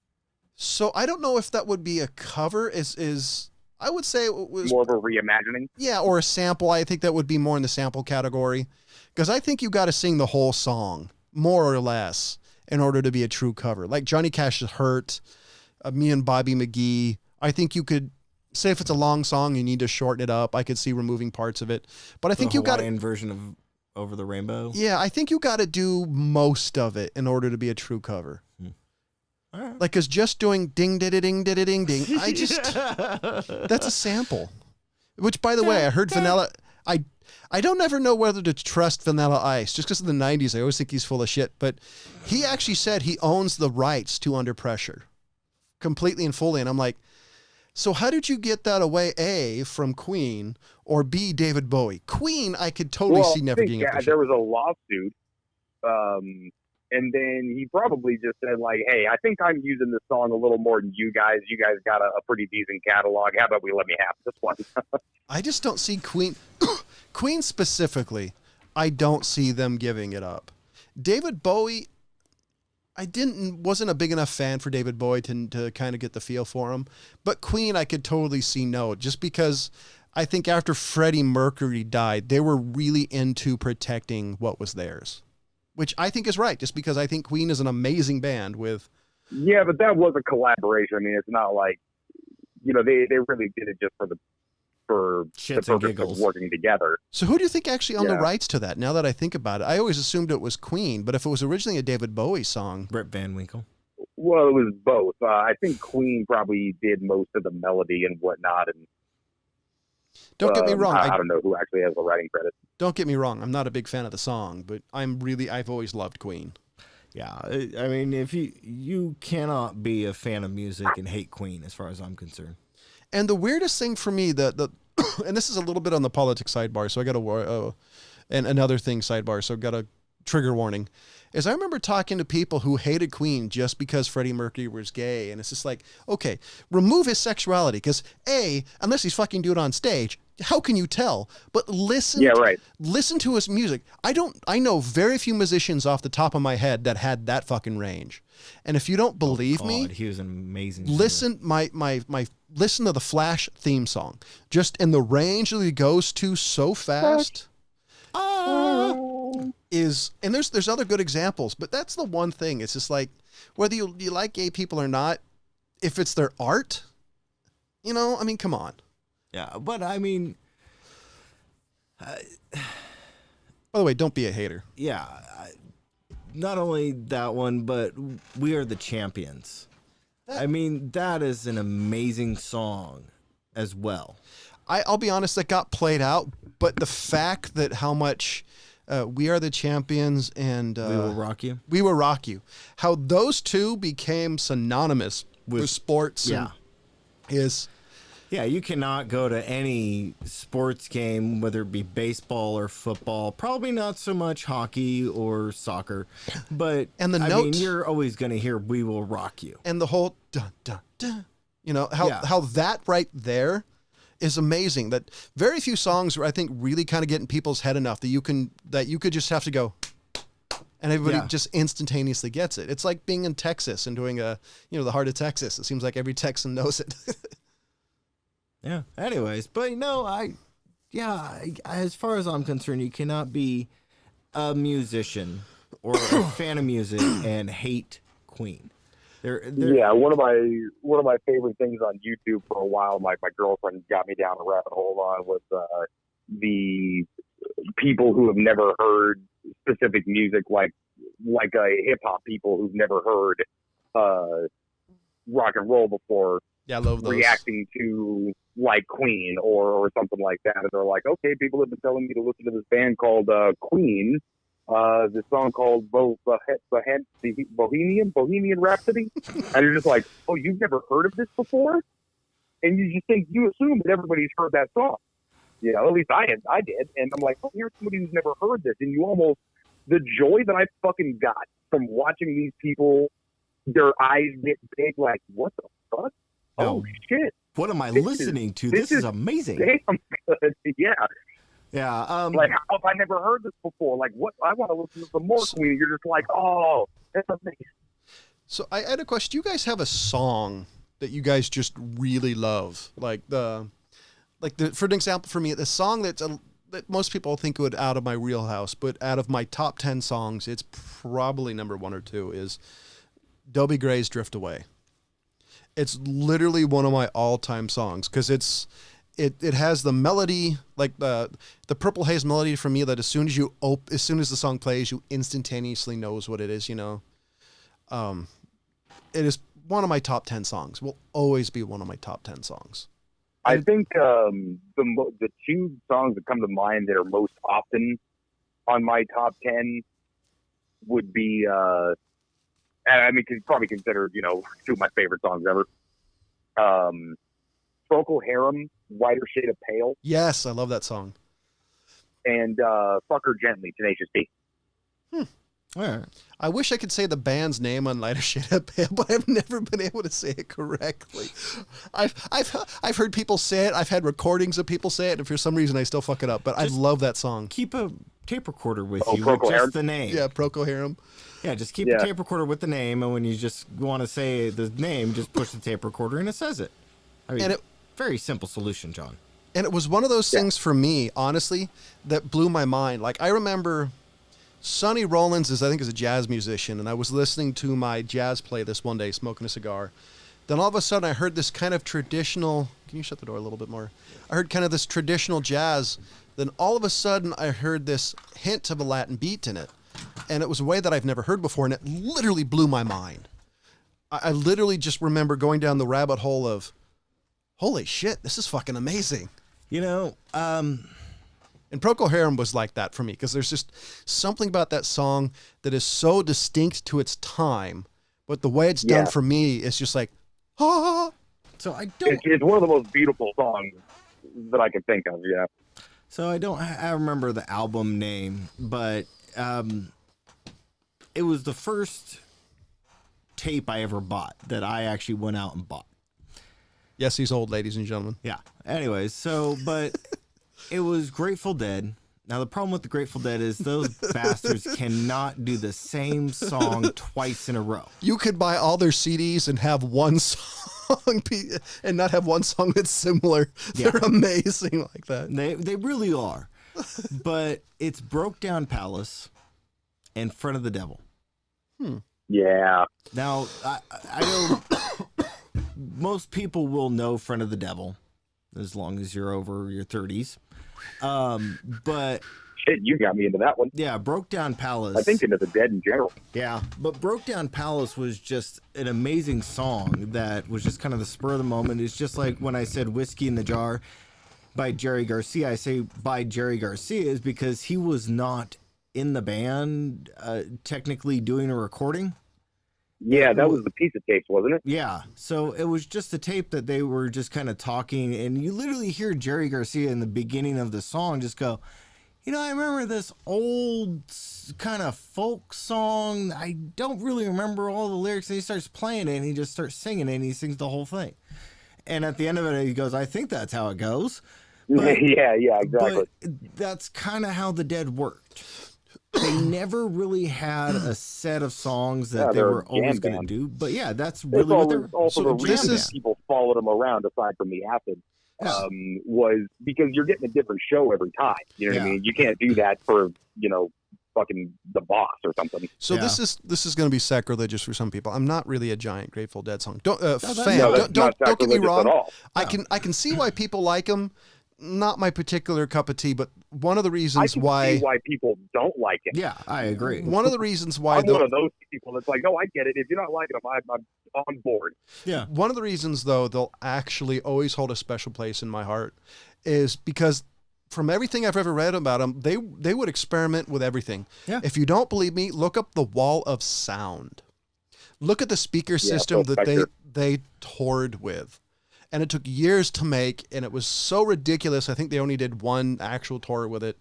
So I don't know if that would be a cover. I would say it was more of a reimagining. Yeah, or a sample. I think that would be more in the sample category because I think you got to sing the whole song more or less in order to be a true cover. Like Johnny Cash's "Hurt," me and Bobby McGee. I think you could say if it's a long song, you need to shorten it up. I could see removing parts of it, but I think you got Hawaiian version of "Over the Rainbow." Yeah, I think you got to do most of it in order to be a true cover. All right. Like, cause just doing ding ding ding ding ding ding, that's a sample. Which, by the way, I heard Vanilla. I don't ever know whether to trust Vanilla Ice just because of the '90s. I always think he's full of shit, but he actually said he owns the rights to Under Pressure, completely and fully. And I'm like, so how did you get that away? A, from Queen, or B, David Bowie? Queen, I could totally see never getting up. There was a lawsuit. And then he probably just said, like, hey, I think I'm using this song a little more than you guys. You guys got a pretty decent catalog. How about we let me have this one? I just don't see Queen. Queen specifically, I don't see them giving it up. David Bowie, wasn't a big enough fan for David Bowie to kind of get the feel for him. But Queen, I could totally see no, just because I think after Freddie Mercury died, they were really into protecting what was theirs. Which I think is right, just because I think Queen is an amazing band with... Yeah, but that was a collaboration. I mean, it's not like, they really did it just for the purpose of working together. So who do you think actually owned the rights to that, now that I think about it? I always assumed it was Queen, but if it was originally a David Bowie song... Rip Van Winkle. Well, it was both. I think Queen probably did most of the melody and whatnot, and don't get me wrong. I don't know who actually has the writing credit. Don't get me wrong. I'm not a big fan of the song, but I've always loved Queen. Yeah. I mean, if you cannot be a fan of music and hate Queen as far as I'm concerned. And the weirdest thing for me and this is a little bit on the politics sidebar. So I got and another thing sidebar. So I got to trigger warning, is I remember talking to people who hated Queen just because Freddie Mercury was gay. And it's just like, okay, remove his sexuality. Because unless he's fucking do it on stage, how can you tell? But listen, listen to his music. I know very few musicians off the top of my head that had that fucking range. And if you don't believe me, he was an amazing listen, listen to the Flash theme song, just in the range that he goes to so fast. And there's other good examples, but that's the one thing. It's just like, whether you like gay people or not, if it's their art, I mean, come on. Yeah, but I mean, by the way, don't be a hater. Yeah, not only that one, but We Are the Champions. I mean, that is an amazing song as well. I'll be honest, that got played out, but the fact that how much We Are the Champions and We Will Rock You. We Will Rock You, how those two became synonymous with sports. Yeah, you cannot go to any sports game, whether it be baseball or football, probably not so much hockey or soccer, but I mean, you're always going to hear We Will Rock You. And the whole dun, dun, dun, how that right there is amazing. That very few songs are, I think, really kind of get in people's head enough that you could just have to go, and everybody just instantaneously gets it. It's like being in Texas and doing the Heart of Texas. It seems like every Texan knows it. Yeah. Anyways, but as far as I'm concerned, you cannot be a musician or a fan of music and hate Queen. Yeah, one of my favorite things on YouTube for a while, my girlfriend got me down a rabbit hole on, was the people who have never heard specific music, like hip hop people who've never heard rock and roll before. Yeah, I love those. Reacting to like Queen or something like that, and they're like, okay, people have been telling me to listen to this band called Queen, this song called Bohemian Rhapsody, and you're just like, oh, you've never heard of this before, and you assume that everybody's heard that song, at least I did, and I'm like, oh, here's somebody who's never heard this, and the joy that I fucking got from watching these people, their eyes get big, like, what the fuck? Oh shit! What am I listening to? This is amazing. Damn good. Yeah. Yeah. Like, how have I never heard this before? Like, what? I want to listen to some more Queen. You're just like, oh, that's amazing. So I had a question. Do you guys have a song that you guys just really love? For an example, for me, the song that most people think would out of my wheelhouse, but out of my top 10 songs, it's probably number 1 or 2 is Dobie Gray's "Drift Away." It's literally one of my all-time songs because it has the melody, like the Purple Haze melody for me, that as soon as the song plays, you instantaneously knows what it is. It is one of my top 10 songs. Will always be one of my top 10 songs. I think the two songs that come to mind that are most often on my top 10 would be. I mean, probably considered, two of my favorite songs ever. Procol Harum, "Whiter Shade of Pale." Yes, I love that song. And "Fuck Her Gently," Tenacious D. All right. I wish I could say the band's name on "Lighter Shade of Pale," but I've never been able to say it correctly. I've heard people say it. I've had recordings of people say it, and for some reason I still fuck it up. But I love that song. Keep a tape recorder with you, Procol with Harum? just the name. Yeah, Procol Harum. Yeah, just keep a tape recorder with the name, and when you just want to say the name, just push the tape recorder and it says it. I mean, very simple solution, John. And it was one of those things for me, honestly, that blew my mind. Like, I remember Sonny Rollins is a jazz musician, and I was listening to my jazz playlist one day, smoking a cigar. Then all of a sudden, I heard this kind of traditional. Can you shut the door a little bit more? I heard kind of this traditional jazz. Then all of a sudden, I heard this hint of a Latin beat in it. And it was a way that I've never heard before, and it literally blew my mind. I literally just remember going down the rabbit hole of, holy shit, this is fucking amazing. And Procol Harum was like that for me, because there's just something about that song that is so distinct to its time, but the way it's done for me is just like, ah. So I don't. It's one of the most beautiful songs that I can think of. Yeah. So I remember the album name, but it was the first tape I ever bought that I actually went out and bought. Yes, he's old, ladies and gentlemen. Yeah. Anyways, so, but it was Grateful Dead. Now, the problem with the Grateful Dead is those bastards cannot do the same song twice in a row. You could buy all their CDs and have one song and not have one song that's similar. Yeah. They're amazing like that. They really are. But it's Broke Down Palace and Front of the Devil. Yeah. Now, I know most people will know Front of the Devil as long as you're over your 30s. But Shit, you got me into that one. yeah, Broke Down Palace. I think into the Dead in general. Yeah, but Broke Down Palace was just an amazing song that was just kind of the spur of the moment. It's just like when I said Whiskey in the Jar by Jerry Garcia. I say by Jerry Garcia is because he was not in the band technically doing a recording. Yeah, that was the piece of tape, wasn't it? Yeah, so it was just a tape that they were just kind of talking, and you literally hear Jerry Garcia in the beginning of the song just go, you know, I remember this old kind of folk song. I don't really remember all the lyrics. And he starts playing it, and he just starts singing it, and he sings the whole thing. And at the end of it, he goes, I think that's how it goes. But, yeah, exactly. but that's kind of how the Dead worked. They never really had a set of songs that they they're were a always jam going to band. do. But yeah, that's It's really what always, they're. also so the this reason is- people followed them around, aside from the acid, was because you're getting a different show every time. You know what I Yeah. mean? You can't do that for, fucking The Boss or something. So Yeah. this is going to be sacrilegious for some people. I'm not really a giant Grateful Dead fan. No, Don't that's don't not get me sacrilegious wrong. at all. I can see why people like them. Not my particular cup of tea, but one of the I reasons can why see why people don't like it. Yeah, I agree. one of the reasons why I'm one of those people that's like, no, I get it. If you're not liking them, I'm on board. Yeah. one of the reasons though they'll actually always hold a special place in my heart is because from everything I've ever read about them, they would experiment with everything. Yeah. If you don't believe me, look up the Wall of Sound. Look at the speaker system Phil that Spector. they toured with. And it took years to make, and it was so ridiculous. I think they only did one actual tour with it.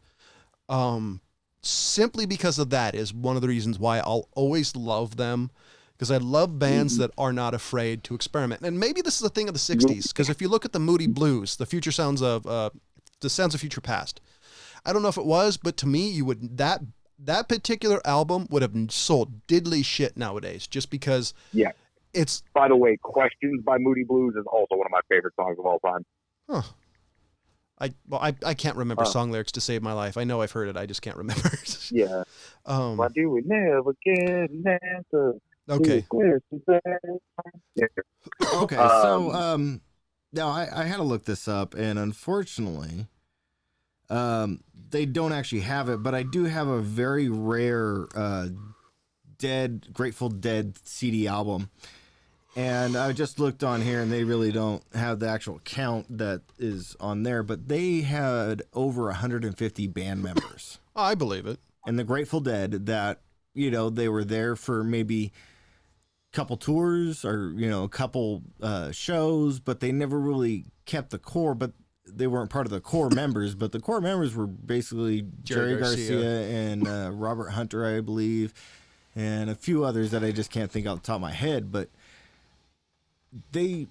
Simply because of that is one of the reasons why I'll always love them, because I love bands that are not afraid to experiment. And maybe this is a thing of the 60s, because if you look at the Moody Blues, the Sounds of Future Past, I don't know if it was, but to me, you would that particular album would have sold diddly shit nowadays, just because Yeah. it's By the way, Questions by Moody Blues is also one of my favorite songs of all time. I can't remember song lyrics to save my life. I know I've heard it, I just can't remember. Yeah. Why do we never get an answer? Okay. Yeah. Okay, so now I had to look this up, and unfortunately, they don't actually have it, but I do have a very rare Grateful Dead CD album. And I just looked on here, and they really don't have the actual count that is on there, but they had over 150 band members. I believe it. And the Grateful Dead that, they were there for maybe a couple tours or, a couple shows, but they never really kept the core, but they weren't part of the core members, but the core members were basically Jerry Garcia and Robert Hunter, I believe, and a few others that I just can't think off the top of my head, but they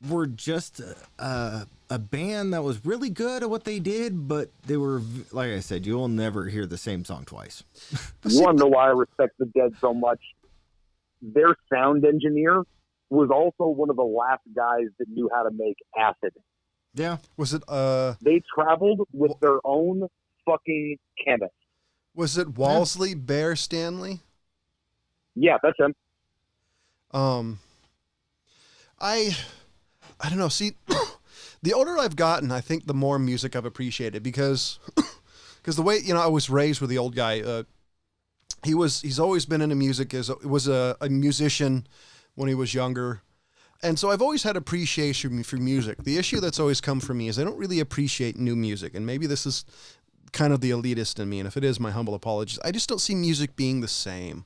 were just a band that was really good at what they did, but they were, like I said, you will never hear the same song twice. You want to know why I respect the Dead so much? Their sound engineer was also one of the last guys that knew how to make acid. Yeah. Was it They traveled with their own fucking chemist. was it Walsley Bear Stanley? Yeah, that's him. I don't know. See, the older I've gotten, I think the more music I've appreciated, because the way, I was raised with the old guy. He's always been into music, was a musician when he was younger. And so I've always had appreciation for music. The issue that's always come for me is I don't really appreciate new music. And maybe this is kind of the elitist in me. And if it is, my humble apologies. I just don't see music being the same.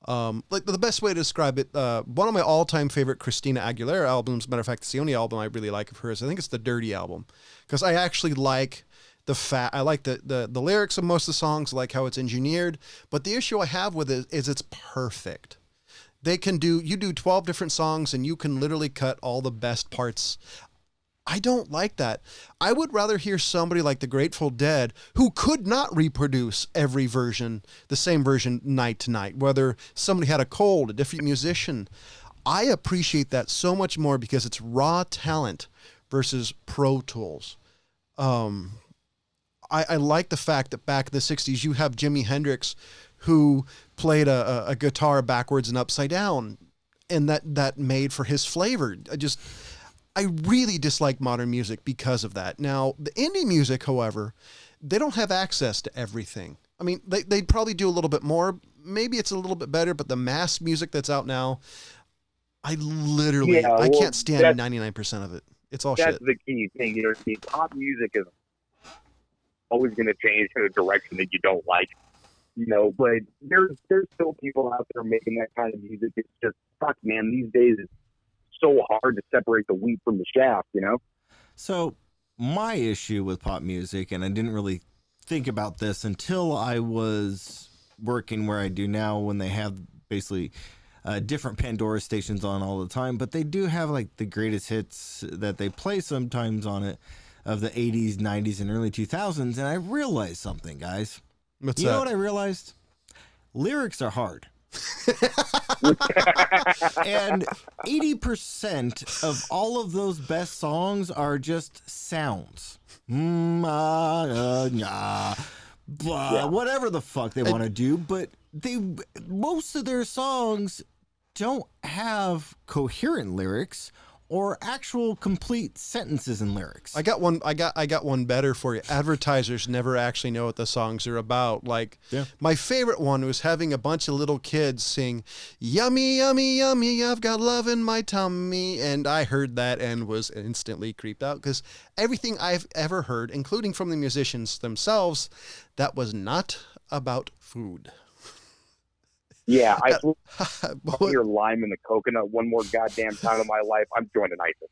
Like the best way to describe it, one of my all-time favorite Christina Aguilera albums, matter of fact, it's the only album I really like of hers. I think it's the Dirty album, because I actually like I like the lyrics of most of the songs, I like how it's engineered. But the issue I have with it is it's perfect. You do 12 different songs and you can literally cut all the best parts. I don't like that. I would rather hear somebody like the Grateful Dead, who could not reproduce every version, the same version night to night, whether somebody had a cold, a different musician. I appreciate that so much more because it's raw talent versus Pro Tools. I like the fact that back in the 60s, you have Jimi Hendrix who played a guitar backwards and upside down, and that made for his flavor. I really dislike modern music because of that. Now, the indie music, however, they don't have access to everything. I mean, they'd probably do a little bit more. Maybe it's a little bit better, but the mass music that's out now, I can't stand 99% of it. It's all shit. That's the key thing. Pop music is always going to change in a direction that you don't like. But there's still people out there making that kind of music. It's just, fuck, man, these days it's so hard to separate the wheat from the chaff, So my issue with pop music, and I didn't really think about this until I was working where I do now, when they have basically different Pandora stations on all the time, but they do have like the greatest hits that they play sometimes on it of the 80s, 90s, and early 2000s. And I realized something, guys. What's you that? know what I realized? Lyrics are hard. And 80% of all of those best songs are just sounds. Whatever the fuck they want to do, but most of their songs don't have coherent lyrics or actual complete sentences and lyrics. I got one better for you. Advertisers never actually know what the songs are about. My favorite one was having a bunch of little kids sing, "Yummy, yummy, yummy, I've got love in my tummy." And I heard that and was instantly creeped out, because everything I've ever heard, including from the musicians themselves, that was not about food. Yeah, I put your lime in the coconut one more goddamn time in my life, I'm joining ISIS.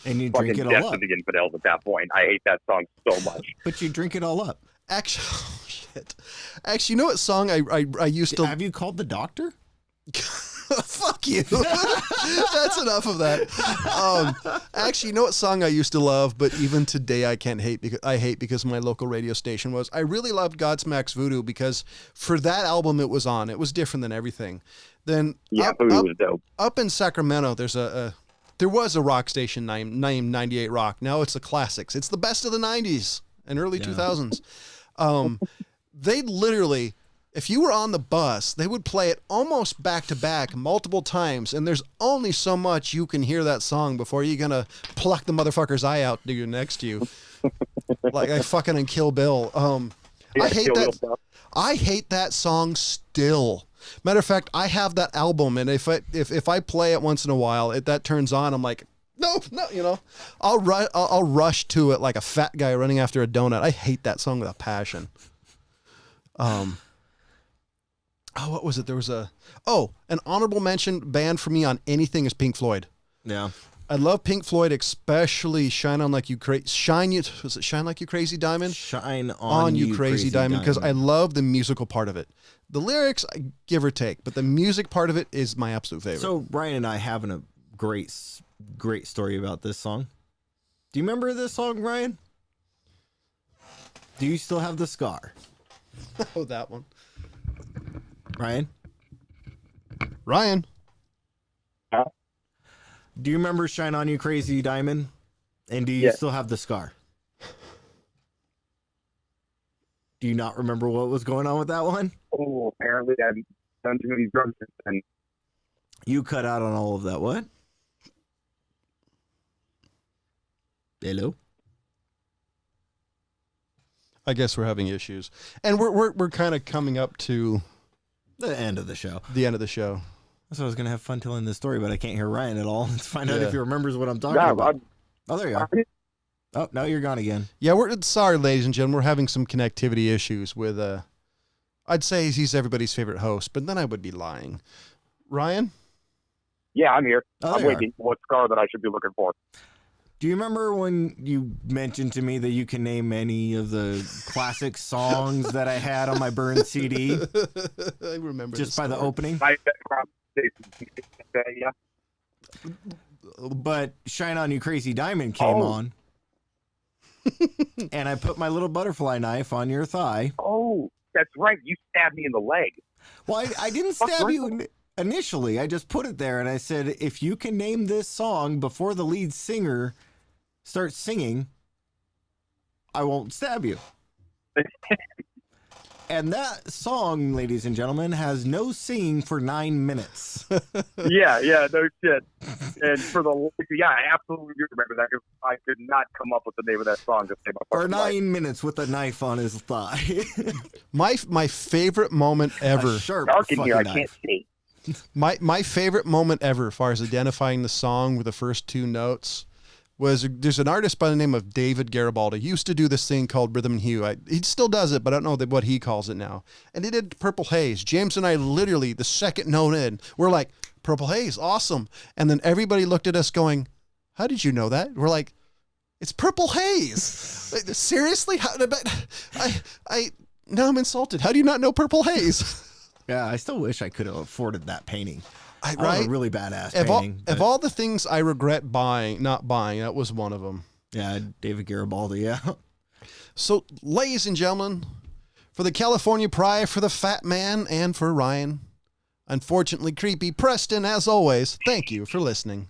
And you drink it all up. Fucking infidels at that point. I hate that song so much. But you drink it all up. Actually, shit. Actually, you know what song I used to... Have you called the doctor? Fuck you. That's enough of that. Actually, you know what song I used to love, but even today I hate because my local radio station was. I really loved Godsmack's Voodoo, because for that album it was on. It was different than everything. Then Voodoo was dope. Up in Sacramento, there was a rock station named 98 Rock. Now it's the classics. It's the best of the 90s and early 2000s. They literally, if you were on the bus, they would play it almost back to back multiple times, and there's only so much you can hear that song before you're gonna pluck the motherfucker's eye out to you next to you, like I fucking in Kill Bill. I hate that song still. Matter of fact, I have that album, and if I play it once in a while, that turns on, I'm like, no, I'll rush to it like a fat guy running after a donut. I hate that song with a passion. What was it? There was an honorable mention band for me on anything is Pink Floyd. Yeah. I love Pink Floyd, especially Shine Like You Crazy Diamond? Shine on You Crazy Diamond. Because I love the musical part of it. The lyrics, give or take, but the music part of it is my absolute favorite. So Ryan and I having a great story about this song. Do you remember this song, Ryan? Do you still have the scar? Oh, that one. Ryan? Huh? Do you remember Shine On You Crazy Diamond? And do you still have the scar? Do you not remember what was going on with that one? Oh, apparently I've done too many drugs since then. You cut out on all of that. What? Hello? I guess we're having issues. And we're kind of coming up to the end of the show. So I was going to have fun telling this story, but I can't hear Ryan at all. Let's find out if he remembers what I'm talking about. Oh, there you are. Oh, now you're gone again. Yeah, sorry, ladies and gentlemen. We're having some connectivity issues with, I'd say he's everybody's favorite host, but then I would be lying. Ryan? Yeah, I'm here. Oh, I'm waiting for what scar that I should be looking for. Do you remember when you mentioned to me that you can name any of the classic songs that I had on my burned CD? I remember just by the opening. Yeah. But Shine On You Crazy Diamond came on. And I put my little butterfly knife on your thigh. Oh, that's right. You stabbed me in the leg. Well, I didn't stab you initially. I just put it there and I said, if you can name this song before the lead singer starts singing, I won't stab you. And that song, ladies and gentlemen, has no singing for 9 minutes. Yeah, no shit. And for I absolutely do remember that because I could not come up with the name of that song to say my Or 9 minutes with a knife on his thigh. My favorite moment ever. A sharp dark in here, I fucking can't knife. see. My favorite moment ever, as far as identifying the song with the first 2 notes, was there's an artist by the name of David Garibaldi. He used to do this thing called Rhythm and Hue. He still does it, but I don't know what he calls it now. And he did Purple Haze. James and I literally, the second note in, we're like, Purple Haze, awesome. And then everybody looked at us going, how did you know that? We're like, it's Purple Haze. Like, seriously? Now I'm insulted. How do you not know Purple Haze? Yeah, I still wish I could have afforded that painting. Right? A really badass painting. Of all the things I regret not buying, that was one of them. Yeah, David Garibaldi, yeah. So, ladies and gentlemen, for the California Pride, for the Fat Man, and for Ryan, unfortunately creepy Preston, as always, thank you for listening.